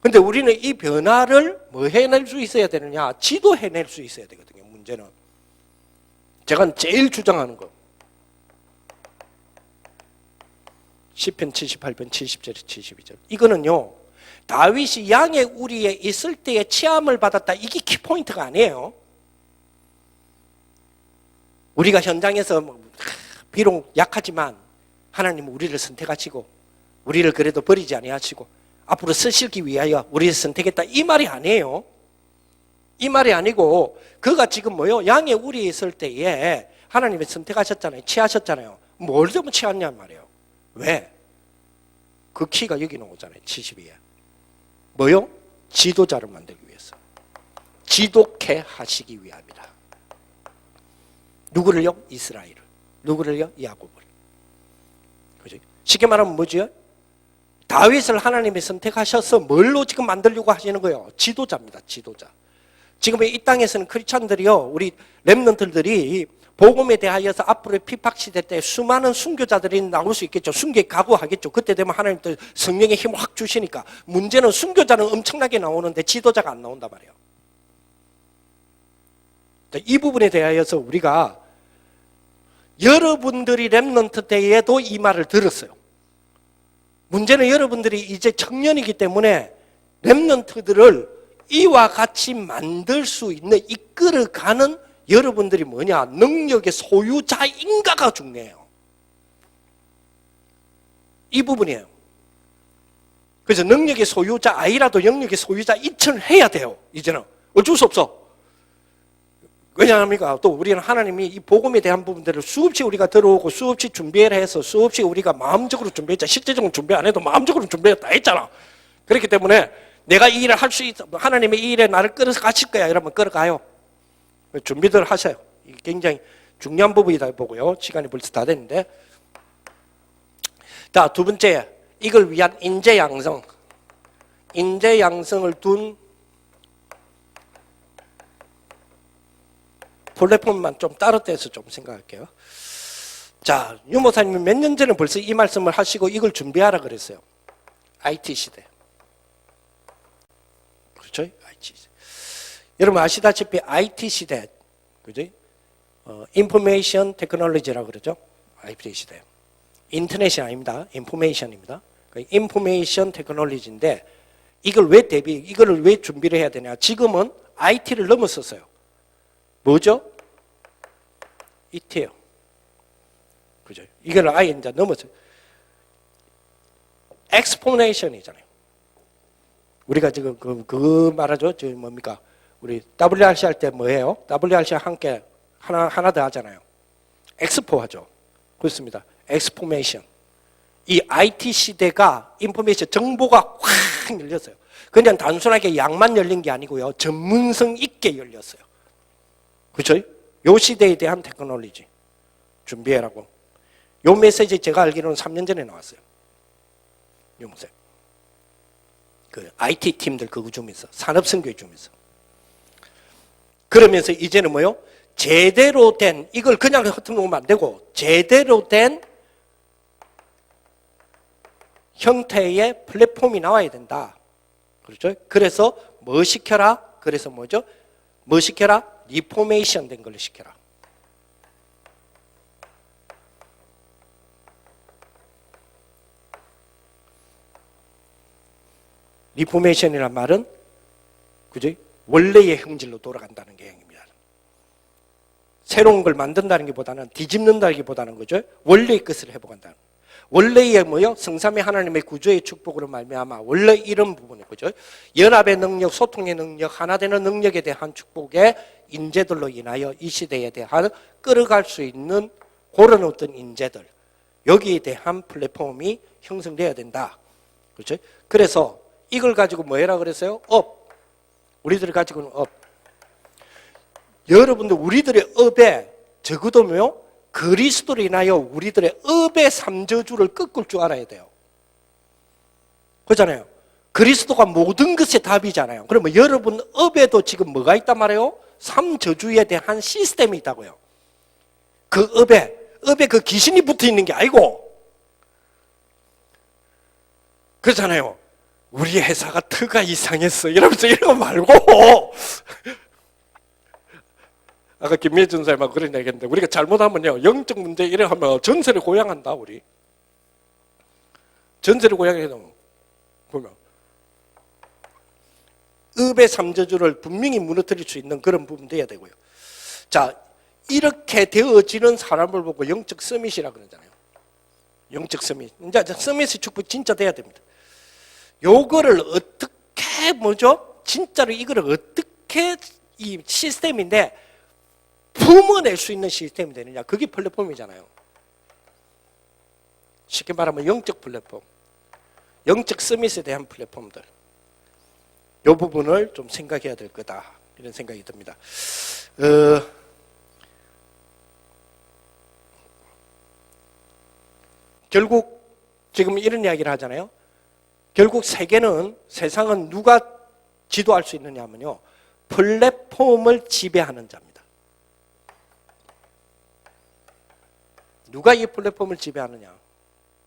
근데 우리는 이 변화를 뭐 해낼 수 있어야 되느냐? 지도해낼 수 있어야 되거든요. 문제는. 제가 제일 주장하는 거. 시편 78편 70절 72절. 이거는요. 다윗이 양의 우리에 있을 때에 치함을 받았다. 이게 키포인트가 아니에요. 우리가 현장에서 비록 약하지만 하나님은 우리를 선택하시고 우리를 그래도 버리지 아니하시고 앞으로 쓰시기 위하여 우리를 선택했다. 이 말이 아니에요. 이 말이 아니고 그가 지금 뭐요? 양의 우리에 있을 때에 하나님이 선택하셨잖아요. 취하셨잖아요. 뭘 좀 취했냔 말이에요. 왜? 그 키가 여기 나오잖아요. 72에. 뭐요? 지도자를 만들기 위해서. 지독해 하시기 위함이다. 누구를요? 이스라엘을. 누구를요? 야곱을. 그죠? 쉽게 말하면 뭐죠? 다윗을 하나님이 선택하셔서 뭘로 지금 만들려고 하시는 거예요? 지도자입니다. 지도자. 지금 이 땅에서는 크리스찬들이요, 우리 렘넌트들이 복음에 대하여서 앞으로의 핍박 시대 때 수많은 순교자들이 나올 수 있겠죠. 순교에 각오하겠죠. 그때 되면 하나님 또 성령의 힘을 확 주시니까. 문제는 순교자는 엄청나게 나오는데 지도자가 안 나온단 말이에요. 이 부분에 대하여서 우리가 여러분들이 렘넌트 때에도 이 말을 들었어요. 문제는 여러분들이 이제 청년이기 때문에 렘넌트들을 이와 같이 만들 수 있는, 이끌어가는 여러분들이 뭐냐? 능력의 소유자인가가 중요해요. 이 부분이에요. 그래서 능력의 소유자 아니라도 영역의 소유자 이천을 해야 돼요. 이제는 어쩔 수 없어. 왜냐합니까? 또 우리는 하나님이 이 복음에 대한 부분들을 수없이 우리가 들어오고 수없이 준비를 해서 수없이 우리가 마음적으로 준비했자. 실제적으로 준비 안 해도 마음적으로 준비했다 했잖아. 그렇기 때문에 내가 이 일을 할 수 있어. 하나님의 이 일에 나를 끌어서 가실 거야. 이러면 끌어가요. 준비들 하세요. 이게 굉장히 중요한 부분이다 보고요. 시간이 벌써 다 됐는데. 자, 두 번째. 이걸 위한 인재 양성. 인재 양성을 둔 플랫폼만 좀 따로 떼서 좀 생각할게요. 자, 유 목사님이 몇 년 전에 벌써 이 말씀을 하시고 이걸 준비하라 그랬어요. IT 시대. 그렇죠? IT 시대. 여러분 아시다시피 IT 시대, 그죠? 인포메이션 테크놀로지라고 그러죠? IT 시대. 인터넷이 아닙니다. 인포메이션입니다. 인포메이션 테크놀로지인데 이거를 왜 준비를 해야 되냐? 지금은 IT를 넘어섰어요. 뭐죠? 이트예요. 그죠? 이걸 아예 이제 넘어서 엑스포네이션이잖아요. 우리가 지금 그 말하죠. 저 뭡니까? 우리 WRC 할 때 뭐예요? WRC 함께 하나 더 하잖아요. 엑스포 하죠. 그렇습니다. 엑스포메이션. 이 IT 시대가 인포메이션 정보가 확 열렸어요. 그냥 단순하게 양만 열린 게 아니고요. 전문성 있게 열렸어요. 그렇죠? 요 시대에 대한 테크놀로지 준비해라고. 요 메시지 제가 알기로는 3년 전에 나왔어요. 요 메시지. 그 IT 팀들 그거 주면서 산업선교에 주면서. 그러면서 이제는 뭐요? 제대로 된, 이걸 그냥 흩어놓으면 안 되고 제대로 된 형태의 플랫폼이 나와야 된다. 그렇죠? 그래서 뭐 시켜라? 그래서 뭐죠? 뭐 시켜라? 리포메이션 된 걸 시켜라. 리포메이션이란 말은 그죠? 원래의 형질로 돌아간다는 개념입니다. 새로운 걸 만든다는 것보다는 뒤집는다기보다는 그죠? 원래의 것을 회복한다는. 원래의 뭐요? 성삼위 하나님의 구조의 축복으로 말미암아 원래 이런 부분이 그죠? 연합의 능력, 소통의 능력, 하나 되는 능력에 대한 축복의 인재들로 인하여 이 시대에 대한 끌어갈 수 있는 그런 어떤 인재들 여기에 대한 플랫폼이 형성돼야 된다. 그렇죠? 그래서 이걸 가지고 뭐 해라 그랬어요? 업. 우리들이 가지고는 업. 여러분들 우리들의 업에 적어도요 그리스도로 인하여 우리들의 업의 삼저주를 꺾을 줄 알아야 돼요. 그렇잖아요. 그리스도가 모든 것의 답이잖아요. 그러면 여러분 업에도 지금 뭐가 있단 말이에요? 삼저주에 대한 시스템이 있다고요. 그 업에 그 귀신이 붙어 있는 게 아니고 그렇잖아요. 우리 회사가 터가 이상했어 이러면서 이런 거 말고 아까 김미준 선생님하고 그런 얘기했는데 우리가 잘못하면요 영적 문제 이래 하면 전세를 고양한다. 우리 전세를 고양해서 보면 업의 삼저주를 분명히 무너뜨릴 수 있는 그런 부분 돼야 되고요. 자, 이렇게 되어지는 사람을 보고 영적 서밋이라 그러잖아요. 영적 서밋. 이제 서밋의 축복 진짜 돼야 됩니다. 요거를 어떻게 뭐죠? 진짜로 이거를 어떻게 이 시스템인데 품어낼 수 있는 시스템이 되느냐. 그게 플랫폼이잖아요. 쉽게 말하면 영적 플랫폼. 영적 서밋에 대한 플랫폼들. 이 부분을 좀 생각해야 될 거다. 이런 생각이 듭니다. 결국 지금 이런 이야기를 하잖아요. 결국 세상은 누가 지도할 수 있느냐 하면요. 플랫폼을 지배하는 자입니다. 누가 이 플랫폼을 지배하느냐.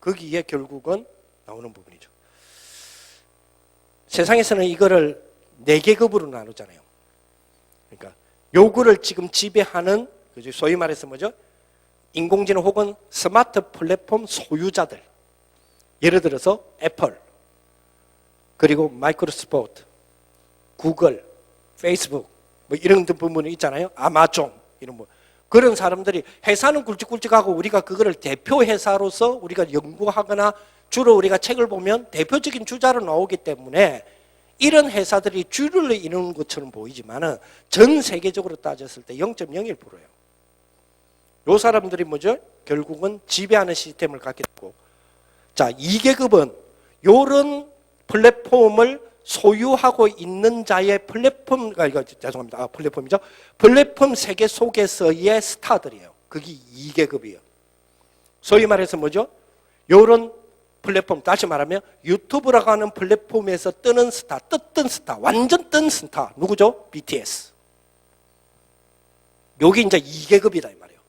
거기에 결국은 나오는 부분이죠. 세상에서는 이거를 4계급으로 나누잖아요. 그러니까 요거를 지금 지배하는 소위 말해서 뭐죠? 인공지능 혹은 스마트 플랫폼 소유자들. 예를 들어서 애플, 그리고 마이크로소프트, 구글, 페이스북 뭐 이런 부분이 있잖아요. 아마존 이런 뭐 그런 사람들이 회사는 굵직굵직하고 우리가 그거를 대표 회사로서 우리가 연구하거나 주로 우리가 책을 보면 대표적인 주자로 나오기 때문에 이런 회사들이 주를 이루는 것처럼 보이지만은 전 세계적으로 따졌을 때 0.01%예요. 요 사람들이 뭐죠? 결국은 지배하는 시스템을 갖게 되고, 자 2계급은 요런 플랫폼을 소유하고 있는 자의 플랫폼, 죄송합니다. 플랫폼이죠. 플랫폼 세계 속에서의 스타들이에요. 그게 2계급이에요. 소위 말해서 뭐죠? 요런 플랫폼, 다시 말하면 유튜브라고 하는 플랫폼에서 뜨는 스타, 떴던 스타, 완전 뜬 스타, 누구죠? BTS. 여기 이제 2계급이다 이 말이에요.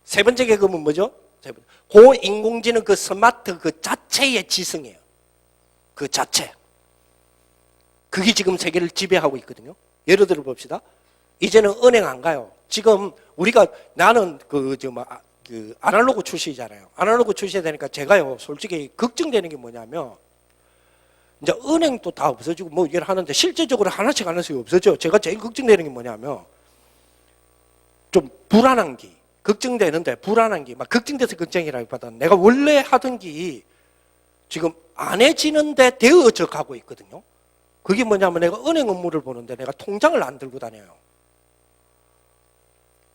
세 번째 계급은 뭐죠? 고인공지능 그 스마트 그 자체의 지성이에요. 그 자체. 그게 지금 세계를 지배하고 있거든요. 예를 들어 봅시다. 이제는 은행 안 가요. 지금 우리가 나는 아날로그 출시잖아요. 아날로그 출시해야 되니까 제가요, 솔직히 걱정되는 게 뭐냐면, 이제 은행도 다 없어지고 뭐 이걸 하는데 실제적으로 하나씩 없어져. 제가 제일 걱정되는 게 뭐냐면, 좀 불안한 게, 걱정되는데 불안한 게, 막 걱정돼서 걱정이라기보다는 내가 원래 하던 게 지금 안 해지는데 되어져 가고 있거든요. 그게 뭐냐면 내가 은행 업무를 보는데 내가 통장을 안 들고 다녀요.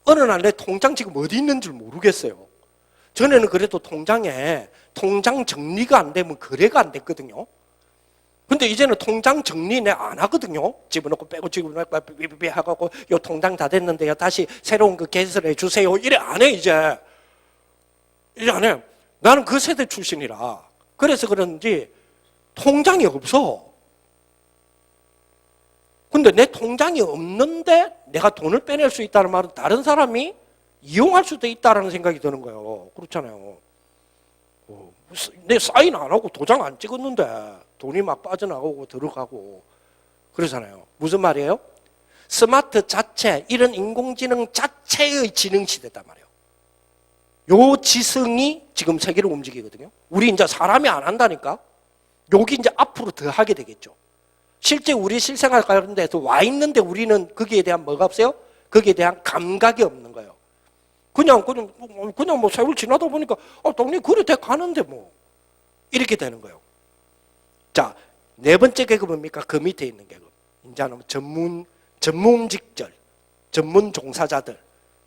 어느 날 내 통장 지금 어디 있는 줄 모르겠어요. 전에는 그래도 통장에 통장 정리가 안 되면 거래가 안 됐거든요. 근데 이제는 통장 정리 내 안 하거든요. 집어넣고 빼고 집어넣고 삐삐삐 하고 요 통장 다 됐는데요. 다시 새로운 거 개설해 주세요. 이래 안 해 이제. 이제 안 해. 나는 그 세대 출신이라. 그래서 그런지 통장이 없어. 근데 내 통장이 없는데 내가 돈을 빼낼 수 있다는 말은 다른 사람이 이용할 수도 있다는 생각이 드는 거예요. 그렇잖아요. 내 사인 안 하고 도장 안 찍었는데 돈이 막 빠져나가고 들어가고 그러잖아요. 무슨 말이에요? 스마트 자체, 이런 인공지능 자체의 지능 시대단 말이에요. 요 지성이 지금 세계를 움직이거든요. 우리 이제 사람이 안 한다니까? 여기 이제 앞으로 더 하게 되겠죠. 실제 우리 실생활 가는 데서 와 있는데 우리는 거기에 대한 뭐가 없어요? 거기에 대한 감각이 없는 거예요. 그냥 뭐 세월 지나다 보니까 동네 그래 돼 가는데 뭐 이렇게 되는 거예요. 자, 네 번째 계급은 뭡니까? 그 밑에 있는 계급. 이제는 전문직절, 전문 종사자들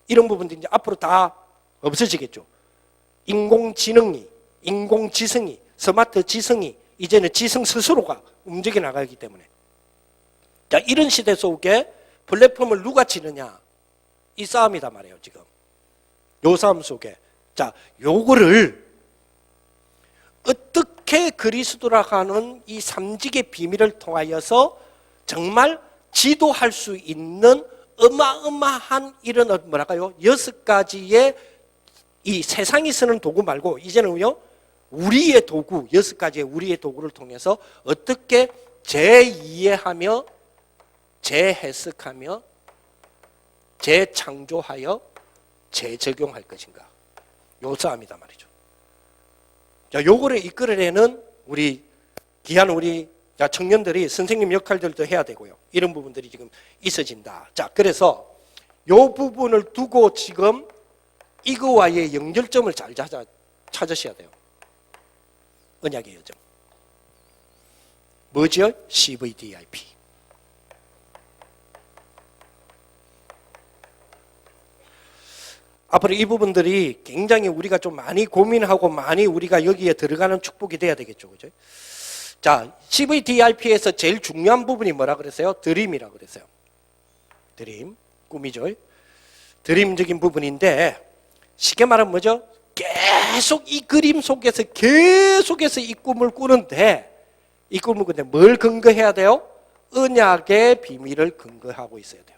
이런 부분들이 이제 앞으로 다 없어지겠죠. 인공지능이, 인공지성이, 스마트 지성이 이제는 지성 스스로가 움직여 나가기 때문에 자, 이런 시대 속에 플랫폼을 누가 치느냐 이 싸움이다 말이에요. 지금 요 싸움 속에 자, 요거를 어떻게 그리스도라고 하는 이 삼직의 비밀을 통하여서 정말 지도할 수 있는 어마어마한 이런 뭐랄까요? 6가지의 이 세상이 쓰는 도구 말고 이제는요 우리의 도구 6가지의 우리의 도구를 통해서 어떻게 재이해하며 재해석하며 재창조하여 재적용할 것인가 요 싸움이다 말이죠. 자, 요거를 이끌어내는 우리 귀한 우리 청년들이 선생님 역할들도 해야 되고요. 이런 부분들이 지금 있어진다. 자, 그래서 요 부분을 두고 지금 이거와의 연결점을 잘 찾으셔야 돼요. 언약의 여정. 뭐죠? CVDIP. 앞으로 이 부분들이 굉장히 우리가 좀 많이 고민하고 많이 우리가 여기에 들어가는 축복이 돼야 되겠죠. 그죠? 자, CVDIP에서 제일 중요한 부분이 뭐라 그랬어요? 드림이라고 그랬어요. 드림, 꿈이죠. 드림적인 부분인데 쉽게 말하면 뭐죠? 계속 이 그림 속에서 계속해서 이 꿈을 꾸는데 이 꿈을 꾸는데 뭘 근거해야 돼요? 언약의 비밀을 근거하고 있어야 돼요.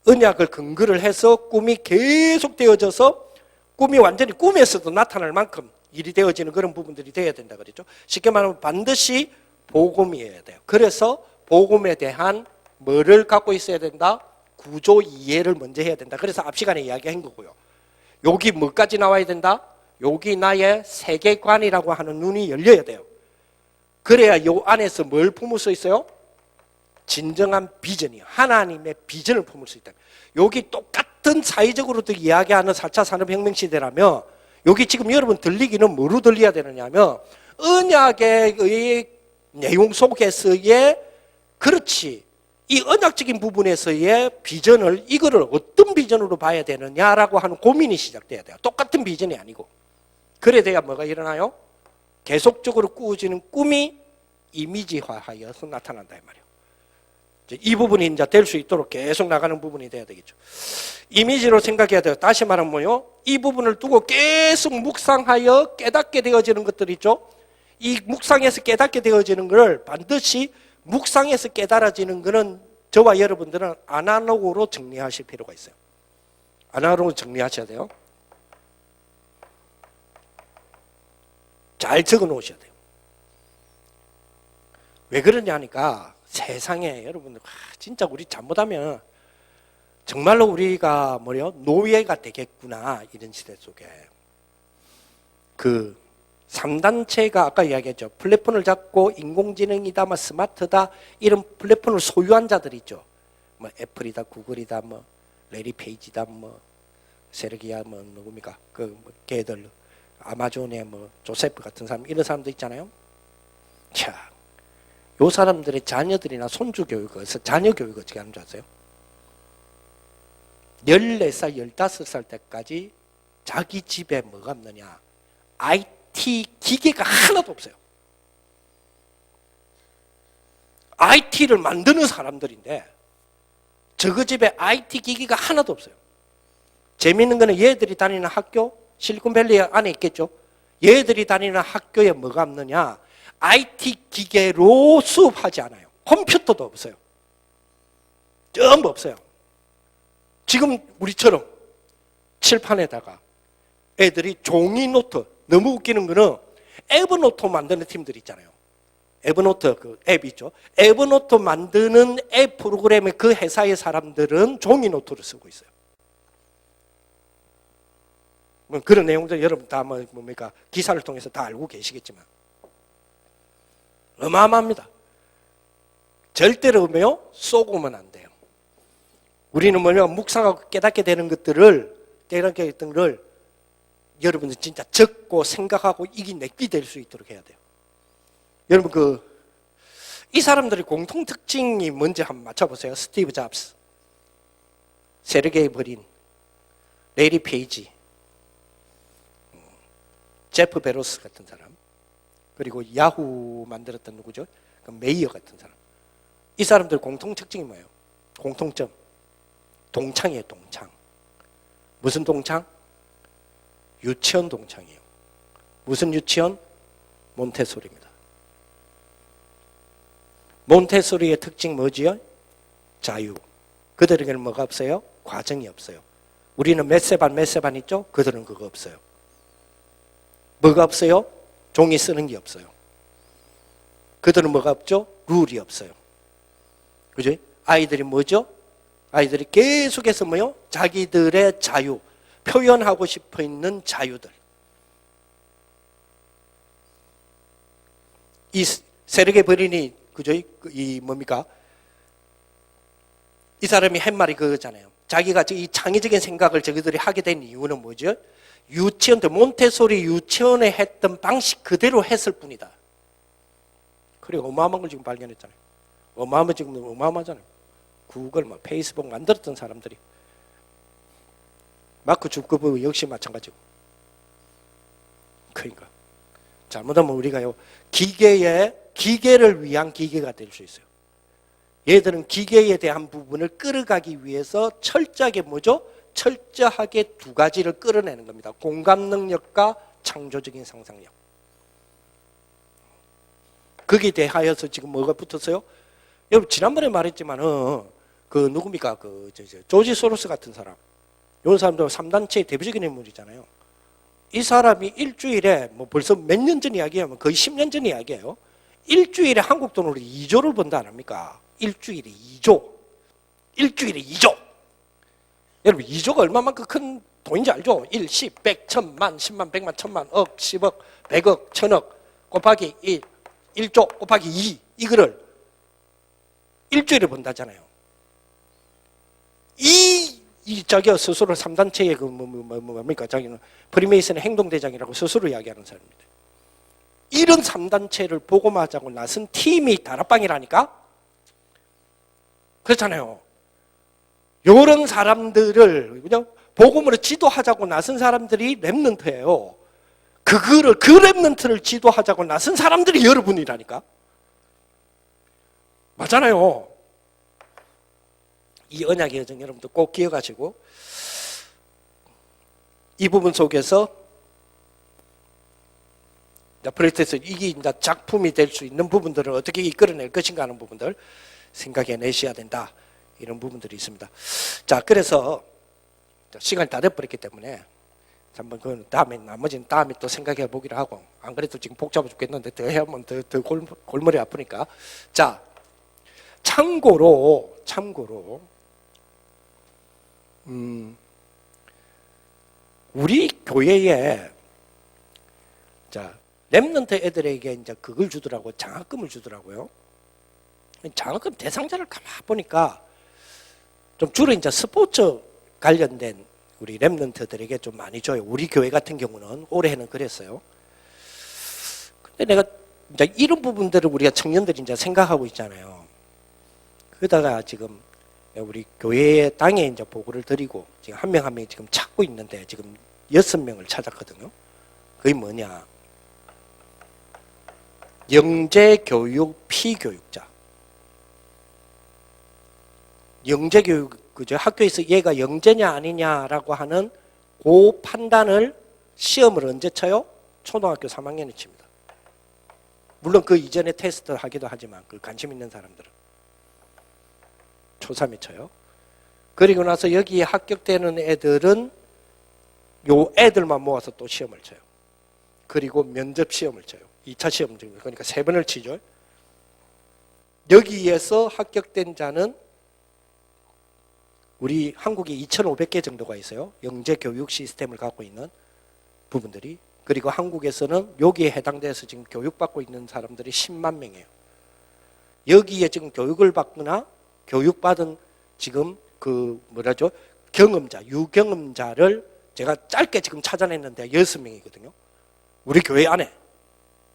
언약을 근거를 해서 꿈이 계속 되어져서 꿈이 완전히 꿈에서도 나타날 만큼 일이 되어지는 그런 부분들이 되어야 된다 그랬죠. 쉽게 말하면 반드시 복음이어야 돼요. 그래서 복음에 대한 뭐를 갖고 있어야 된다? 구조 이해를 먼저 해야 된다. 그래서 앞 시간에 이야기한 거고요. 여기 뭐까지 나와야 된다? 여기 나의 세계관이라고 하는 눈이 열려야 돼요. 그래야 요 안에서 뭘 품을 수 있어요? 진정한 비전이요. 하나님의 비전을 품을 수 있다. 여기 똑같은 사회적으로도 이야기하는 4차 산업혁명 시대라면 여기 지금 여러분 들리기는 뭐로 들려야 되느냐면 언약의 내용 속에서의 그렇지 이 언약적인 부분에서의 비전을 이거를 어떤 비전으로 봐야 되느냐라고 하는 고민이 시작돼야 돼요. 똑같은 비전이 아니고 그래 돼야 뭐가 일어나요? 계속적으로 꾸어지는 꿈이 이미지화하여서 나타난다 이 말이에요. 이 부분이 이제 될 수 있도록 계속 나가는 부분이 돼야 되겠죠. 이미지로 생각해야 돼요. 다시 말하면 뭐요? 이 부분을 두고 계속 묵상하여 깨닫게 되어지는 것들 있죠. 이 묵상에서 깨닫게 되어지는 것을 반드시 묵상에서 깨달아지는 것은 저와 여러분들은 아날로그로 정리하실 필요가 있어요. 아날로그로 정리하셔야 돼요. 잘 적어 놓으셔야 돼요. 왜 그러냐니까 세상에 여러분들 진짜 우리 잘못하면 정말로 우리가 뭐래요? 노예가 되겠구나 이런 시대 속에 그 3단체가 아까 이야기했죠. 플랫폰을 잡고 인공지능이다, 뭐 스마트다 이런 플랫폰을 소유한 자들 있죠. 뭐 애플이다, 구글이다, 뭐 레리 페이지다, 뭐 세르기야, 뭐 누굽니까? 그 뭐 걔들 아마존의 뭐 조세프 같은 사람 이런 사람도 있잖아요. 자, 요 사람들의 자녀들이나 손주 교육을 자녀 교육을 어떻게 하는 줄 아세요? 14살, 15살 때까지 자기 집에 뭐가 없느냐? IT 기계가 하나도 없어요. IT를 만드는 사람들인데 저거 집에 IT 기기가 하나도 없어요. 재미있는 거는 얘들이 다니는 학교, 실리콘밸리 안에 있겠죠. 얘들이 다니는 학교에 뭐가 없느냐? IT 기계로 수업하지 않아요. 컴퓨터도 없어요. 전부 없어요. 지금 우리처럼 칠판에다가 애들이 종이 노트, 너무 웃기는 거는 에버노트 만드는 팀들 있잖아요. 에버노트 그 앱 있죠. 에버노트 만드는 앱 프로그램의 그 회사의 사람들은 종이 노트를 쓰고 있어요. 뭐 그런 내용들 여러분 다 뭡니까 기사를 통해서 다 알고 계시겠지만 어마어마합니다. 절대로 쏘고면 안 돼요. 우리는 묵상하고 깨닫게 되는 것들을 여러분들 진짜 적고 생각하고 이기 될 수 있도록 해야 돼요. 여러분 이 사람들의 공통 특징이 뭔지 한번 맞춰보세요. 스티브 잡스, 세르게이 브린, 레리 페이지, 제프 베로스 같은 사람, 그리고 야후 만들었던 누구죠? 메이어 같은 사람. 이 사람들 공통 특징이 뭐예요? 공통점. 동창이에요, 동창. 무슨 동창? 유치원 동창이에요. 무슨 유치원? 몬테소리입니다. 몬테소리의 특징 뭐지요? 자유. 그들에게는 뭐가 없어요? 과정이 없어요. 우리는 메세반 있죠? 그들은 그거 없어요. 뭐가 없어요? 종이 쓰는 게 없어요. 그들은 뭐가 없죠? 룰이 없어요. 그죠? 아이들이 뭐죠? 아이들이 계속해서 자기들의 자유, 표현하고 싶어 있는 자유들. 이 세르게 브린이 그죠? 이 사람이 한 말이 그거잖아요. 자기가 이 창의적인 생각을 저희들이 하게 된 이유는 뭐죠? 몬테소리 유치원에 했던 방식 그대로 했을 뿐이다. 그리고 어마어마한 걸 지금 발견했잖아요. 어마어마하잖아요. 구글, 페이스북 만들었던 사람들이. 마크 주커버그 역시 마찬가지고. 그러니까 잘못하면 우리가요 기계를 위한 기계가 될 수 있어요. 얘들은 기계에 대한 부분을 끌어가기 위해서 철저하게 철저하게 두 가지를 끌어내는 겁니다. 공감 능력과 창조적인 상상력. 거기에 대하여서 지금 뭐가 붙었어요? 여러분 지난번에 말했지만 누굽니까? 조지 소로스 같은 사람. 이런 사람도 3단체의 대표적인 인물이잖아요. 이 사람이 일주일에 벌써 몇 년 전 이야기하면 거의 10년 전 이야기예요. 일주일에 한국 돈으로 2조를 번다 안 합니까? 일주일에 2조. 일주일에 2조. 여러분 2조가 얼마만큼 큰 돈인지 알죠? 1, 10, 100, 1000만, 10만, 100만, 1000만, 억, 10억, 100억, 1000억 곱하기 1, 1조 곱하기 2 이거를 일주일에 번다잖아요. 자기가 스스로 3단체의 뭡니까? 자기는 프리메이슨의 행동대장이라고 스스로 이야기하는 사람입니다. 이런 3단체를 보고하자고 나선 팀이 다락방이라니까? 그렇잖아요. 이런 사람들을 그냥 복음으로 지도하자고 나선 사람들이 렘넌트예요. 그 렘넌트를 지도하자고 나선 사람들이 여러분이라니까? 맞잖아요. 이 언약의 여정 여러분들 꼭 기억하시고 이 부분 속에서 프로젝트에서 이게 이제 작품이 될 수 있는 부분들을 어떻게 이끌어낼 것인가 하는 부분들 생각해내셔야 된다. 이런 부분들이 있습니다. 자, 그래서 시간이 다 돼버렸기 때문에 한번 그 나머지는 다음에 또 생각해 보기로 하고 안 그래도 지금 복잡해 죽겠는데 더 해야면 더 골머리 아프니까. 자, 참고로 우리 교회에 렘넌트 애들에게 이제 그걸 주더라고, 장학금을 주더라고요. 장학금 대상자를 가만 보니까 좀 주로 이제 스포츠 관련된 우리 렘넌트들에게 좀 많이 줘요. 우리 교회 같은 경우는 올해는 그랬어요. 근데 내가 이제 이런 부분들을 우리가 청년들이 이제 생각하고 있잖아요. 그러다가 지금 우리 교회의 땅에 이제 보고를 드리고 지금 한 명 한 명 지금 찾고 있는데 지금 6명을 찾았거든요. 그게 뭐냐? 영재교육 피교육자. 영재교육, 그죠? 학교에서 얘가 영재냐 아니냐라고 하는 그 판단을 시험을 언제 쳐요? 초등학교 3학년에 칩니다. 물론 그 이전에 테스트를 하기도 하지만 그 관심 있는 사람들은 초3에 쳐요. 그리고 나서 여기에 합격되는 애들은 요 애들만 모아서 또 시험을 쳐요. 그리고 면접 시험을 쳐요. 2차 시험 중 그러니까 3번을 치죠. 여기에서 합격된 자는 우리 한국에 2,500개 정도가 있어요. 영재 교육 시스템을 갖고 있는 부분들이. 그리고 한국에서는 여기에 해당돼서 지금 교육받고 있는 사람들이 10만 명이에요. 여기에 지금 교육을 받거나 교육받은 지금 그 뭐라죠? 경험자, 유경험자를 제가 짧게 지금 찾아냈는데 6명이거든요. 우리 교회 안에.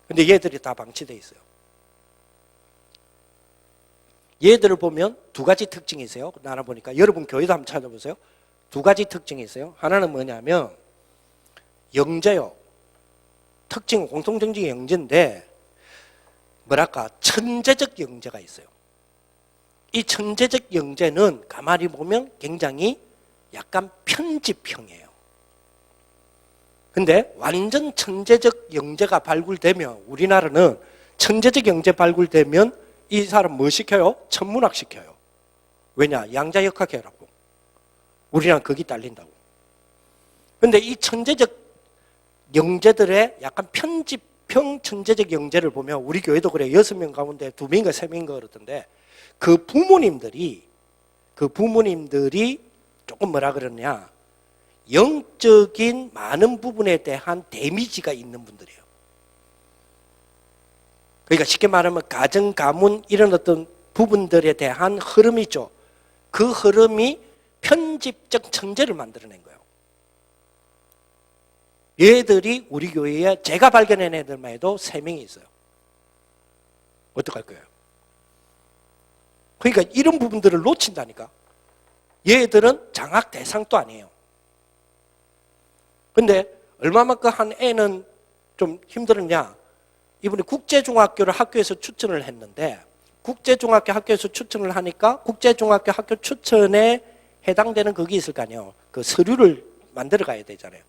근데 얘들이 다 방치돼 있어요. 얘들을 보면 두 가지 특징이 있어요. 나눠 보니까 여러분 교회도 한번 찾아보세요. 두 가지 특징이 있어요. 하나는 뭐냐면 영재요. 특징은 공통적인 영재인데 뭐랄까 천재적 영재가 있어요. 이 천재적 영재는 가만히 보면 굉장히 약간 편집형이에요. 근데 완전 천재적 영재가 발굴되면 우리나라는 천재적 영재 발굴되면 이 사람 뭐 시켜요? 천문학 시켜요. 왜냐? 양자역학해라고. 우리나라는 거기 딸린다고. 근데 이 천재적 영재들의 약간 편집형 천재적 영재를 보면 우리 교회도 그래요. 6명 가운데 2명인가 3명인가 그러던데 그 부모님들이 조금 뭐라 그러냐 영적인 많은 부분에 대한 데미지가 있는 분들이에요. 그러니까 쉽게 말하면 가정, 가문 이런 어떤 부분들에 대한 흐름이 있죠. 그 흐름이 편집적 천재를 만들어낸 거예요. 얘들이 우리 교회에 제가 발견한 애들만 해도 3명이 있어요. 어떡할 거예요? 그러니까 이런 부분들을 놓친다니까. 얘들은 장학 대상도 아니에요. 근데 얼마만큼 한 애는 좀 힘들었냐? 이분이 국제중학교를 학교에서 추천을 했는데 국제중학교 학교에서 추천을 하니까 국제중학교 학교 추천에 해당되는 그게 있을 거 아니에요. 그 서류를 만들어 가야 되잖아요.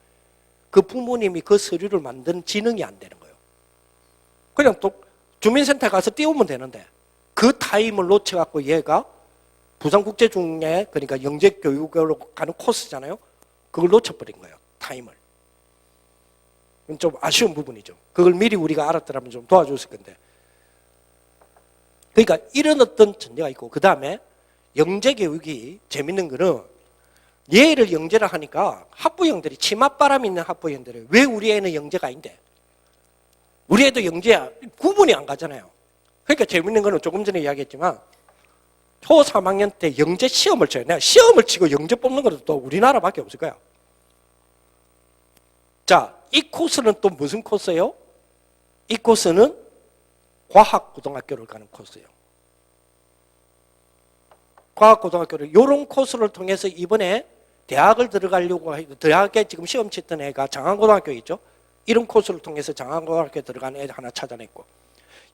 그 부모님이 그 서류를 만드는 지능이 안 되는 거예요. 그냥 또 주민센터에 가서 띄우면 되는데 그 타임을 놓쳐갖고 얘가 부산국제중에 그러니까 영재교육으로 가는 코스잖아요. 그걸 놓쳐버린 거예요. 타임을. 좀 아쉬운 부분이죠. 그걸 미리 우리가 알았더라면 좀 도와줬을 건데. 그러니까 이런 어떤 전제가 있고 그 다음에 영재교육이 재밌는 거는 얘를 영재를 하니까 학부형들이 치맛바람 있는 학부형들이 왜 우리 애는 영재가 아닌데 우리 애도 영재야 구분이 안 가잖아요. 그러니까 재밌는 거는 조금 전에 이야기했지만 초 3학년 때 영재 시험을 쳐요. 내가 시험을 치고 영재 뽑는 것도 또 우리나라밖에 없을 거야. 자, 이 코스는 또 무슨 코스예요? 이 코스는 과학고등학교를 가는 코스예요. 과학고등학교를 이런 코스를 통해서 이번에 대학을 들어가려고 대학에 지금 시험 치던 애가 장안고등학교 있죠? 이런 코스를 통해서 장안고등학교에 들어간 애 하나 찾아냈고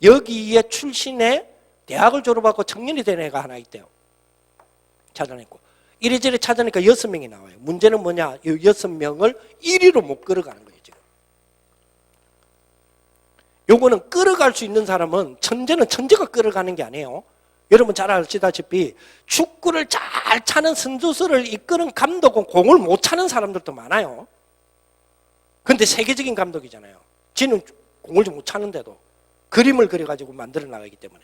여기에 출신의 대학을 졸업하고 청년이 된 애가 하나 있대요. 찾아냈고 이리저리 찾아내니까 6명이 나와요. 문제는 뭐냐? 이 6명을 1위로 못 끌어가는 거예요. 지금. 요거는 끌어갈 수 있는 사람은 천재는 천재가 끌어가는 게 아니에요. 여러분 잘 아시다시피 축구를 잘 차는 선수들을 이끄는 감독은 공을 못 차는 사람들도 많아요. 근데 세계적인 감독이잖아요. 지는 공을 좀 못 차는데도 그림을 그려가지고 만들어 나가기 때문에.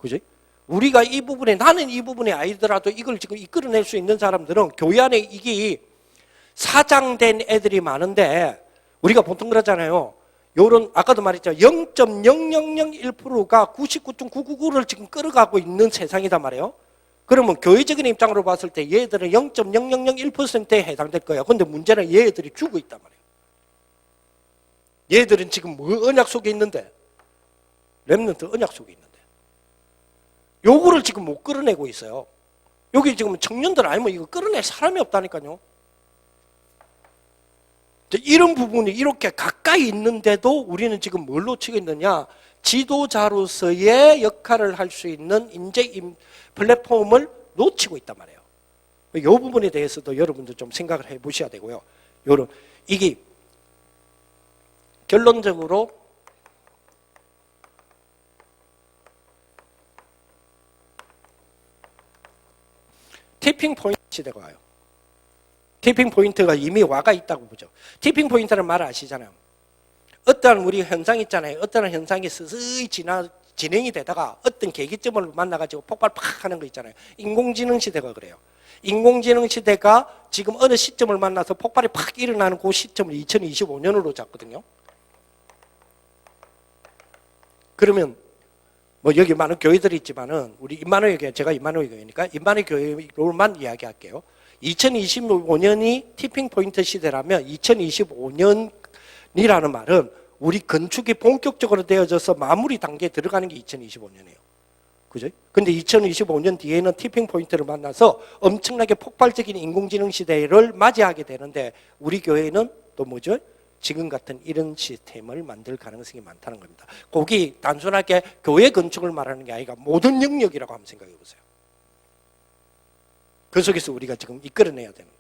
그죠? 우리가 이 부분에 나는 이 부분에 아이더라도 이걸 지금 이끌어낼 수 있는 사람들은 교회 안에 이게 사장된 애들이 많은데 우리가 보통 그러잖아요. 요런 아까도 말했죠. 0.0001%가 99.999를 지금 끌어가고 있는 세상이단 말이에요. 그러면 교회적인 입장으로 봤을 때 얘들은 0.0001%에 해당될 거예요. 근데 문제는 얘들이 죽어 있단 말이에요. 얘들은 지금 뭐 언약 속에 있는데 렘넌트 언약 속에 있는데 요거를 지금 못 끌어내고 있어요. 여기 지금 청년들 아니면 이거 끌어낼 사람이 없다니까요. 이런 부분이 이렇게 가까이 있는데도 우리는 지금 뭘 놓치고 있느냐? 지도자로서의 역할을 할 수 있는 인재 플랫폼을 놓치고 있단 말이에요. 이 부분에 대해서도 여러분들 좀 생각을 해 보셔야 되고요. 이게 결론적으로 티핑 포인트 시대가 와요. 티핑 포인트가 이미 와가 있다고 보죠. 티핑 포인트는 말 아시잖아요. 어떠한 우리 현상 있잖아요. 어떠한 현상이 서서히 진행이 되다가 어떤 계기점을 만나가지고 폭발 팍 하는 거 있잖아요. 인공지능 시대가 그래요. 인공지능 시대가 지금 어느 시점을 만나서 폭발이 팍 일어나는 그 시점을 2025년으로 잡거든요. 그러면 뭐 여기 많은 교회들이 있지만은 우리 임마누엘 교회, 제가 임마누엘 교회니까 임마누엘 교회로만 이야기할게요. 2025년이 티핑 포인트 시대라면 2025년이라는 말은 우리 건축이 본격적으로 되어져서 마무리 단계에 들어가는 게 2025년이에요. 그죠? 근데 2025년 뒤에는 티핑 포인트를 만나서 엄청나게 폭발적인 인공지능 시대를 맞이하게 되는데 우리 교회는 또 뭐죠? 지금 같은 이런 시스템을 만들 가능성이 많다는 겁니다. 거기 단순하게 교회 건축을 말하는 게 아니라 모든 영역이라고 한번 생각해 보세요. 그 속에서 우리가 지금 이끌어내야 되는데.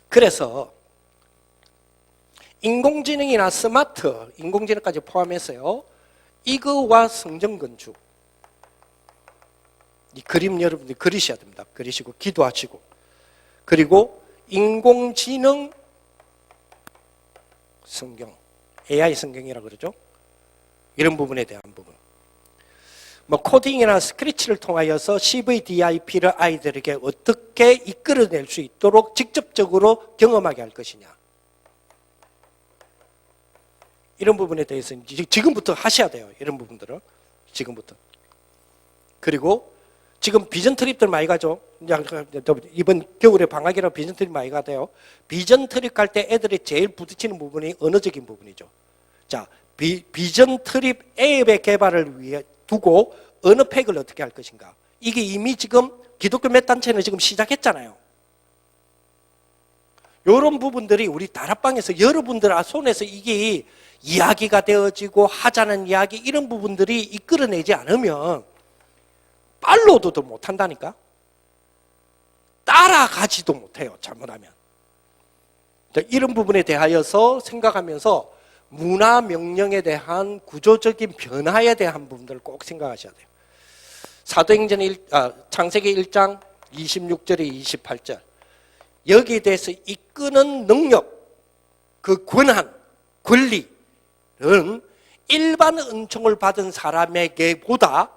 그래서 인공지능이나 스마트, 인공지능까지 포함해서요. 이거와 성전 건축. 이 그림 여러분들이 그리셔야 됩니다. 그리시고 기도하시고. 그리고 인공지능 성경, AI 성경이라고 그러죠. 이런 부분에 대한 부분. 뭐 코딩이나 스크래치를 통하여서 CVDIP를 아이들에게 어떻게 이끌어낼 수 있도록 직접적으로 경험하게 할 것이냐. 이런 부분에 대해서 지금부터 하셔야 돼요. 이런 부분들은 지금부터. 그리고 지금 비전 트립들 많이 가죠. 이번 겨울에 방학이라 비전 트립 많이 가대요. 비전 트립 갈 때 애들이 제일 부딪히는 부분이 언어적인 부분이죠. 자, 비전 트립 앱의 개발을 위해 두고 언어 팩을 어떻게 할 것인가. 이게 이미 지금 기독교 몇 단체는 지금 시작했잖아요. 이런 부분들이 우리 다락방에서 여러분들 손에서 이게 이야기가 되어지고 하자는 이야기 이런 부분들이 이끌어내지 않으면 팔로우도 못한다니까. 따라가지도 못해요. 잘못하면. 이런 부분에 대하여서 생각하면서 문화 명령에 대한 구조적인 변화에 대한 부분들을 꼭 생각하셔야 돼요. 사도행전 창세기 1장 26절에 28절 여기에 대해서 이끄는 능력, 그 권한, 권리는 일반 은총을 받은 사람에게보다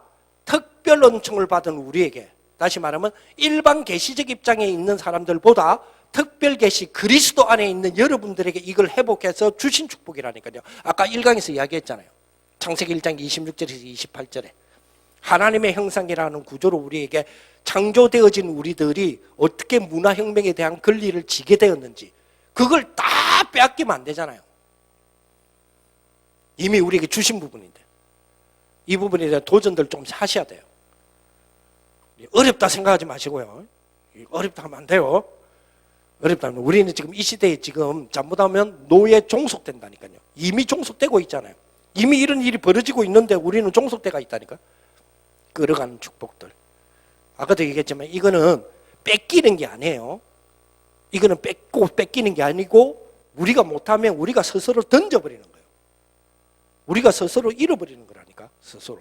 특별 은총을 받은 우리에게, 다시 말하면 일반 계시적 입장에 있는 사람들보다 특별 계시 그리스도 안에 있는 여러분들에게 이걸 회복해서 주신 축복이라니까요. 아까 1강에서 이야기했잖아요. 창세기 1장 26절에서 28절에 하나님의 형상이라는 구조로 우리에게 창조되어진 우리들이 어떻게 문화혁명에 대한 권리를 지게 되었는지 그걸 다 빼앗기면 안 되잖아요. 이미 우리에게 주신 부분인데 이 부분에 대한 도전들 좀 하셔야 돼요. 어렵다 생각하지 마시고요. 어렵다 하면 안 돼요. 어렵다 하면 우리는 지금 이 시대에 지금 잘못하면 노예 종속된다니까요. 이미 종속되고 있잖아요. 이미 이런 일이 벌어지고 있는데 우리는 종속돼가 있다니까. 끌어가는 축복들. 아까도 얘기했지만 이거는 뺏기는 게 아니에요. 이거는 뺏기는 게 아니고 우리가 못하면 우리가 스스로 던져버리는 거예요. 우리가 스스로 잃어버리는 거라니까. 스스로.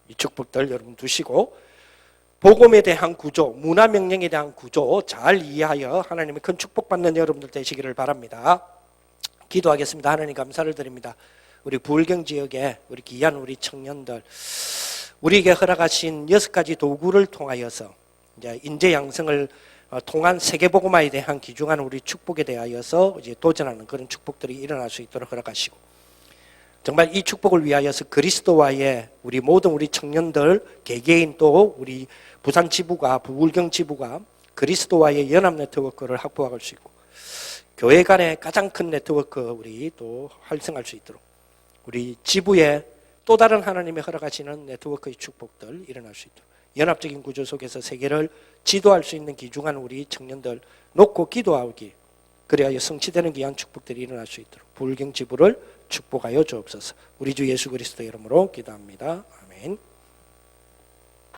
이 축복들 여러분 두시고 복음에 대한 구조, 문화 명령에 대한 구조 잘 이해하여 하나님의 큰 축복받는 여러분들 되시기를 바랍니다. 기도하겠습니다. 하나님 감사를 드립니다. 우리 부울경 지역에 우리 귀한 우리 청년들 우리에게 허락하신 6가지 도구를 통하여서 이제 인재 양성을 통한 세계복음화에 대한 귀중한 우리 축복에 대하여서 이제 도전하는 그런 축복들이 일어날 수 있도록 허락하시고 정말 이 축복을 위하여서 그리스도와의 우리 모든 우리 청년들 개개인 또 우리 부산 지부가 부울경 지부가 그리스도와의 연합 네트워크를 확보할 수 있고 교회 간의 가장 큰 네트워크 우리 또 활성화할 수 있도록 우리 지부에 또 다른 하나님의 허락하시는 네트워크의 축복들 일어날 수 있도록 연합적인 구조 속에서 세계를 지도할 수 있는 귀중한 우리 청년들 놓고 기도하기 그래야 성취되는 귀한 축복들이 일어날 수 있도록 부울경 지부를 축복하여 주옵소서. 우리 주 예수 그리스도 이름으로 기도합니다. 아멘.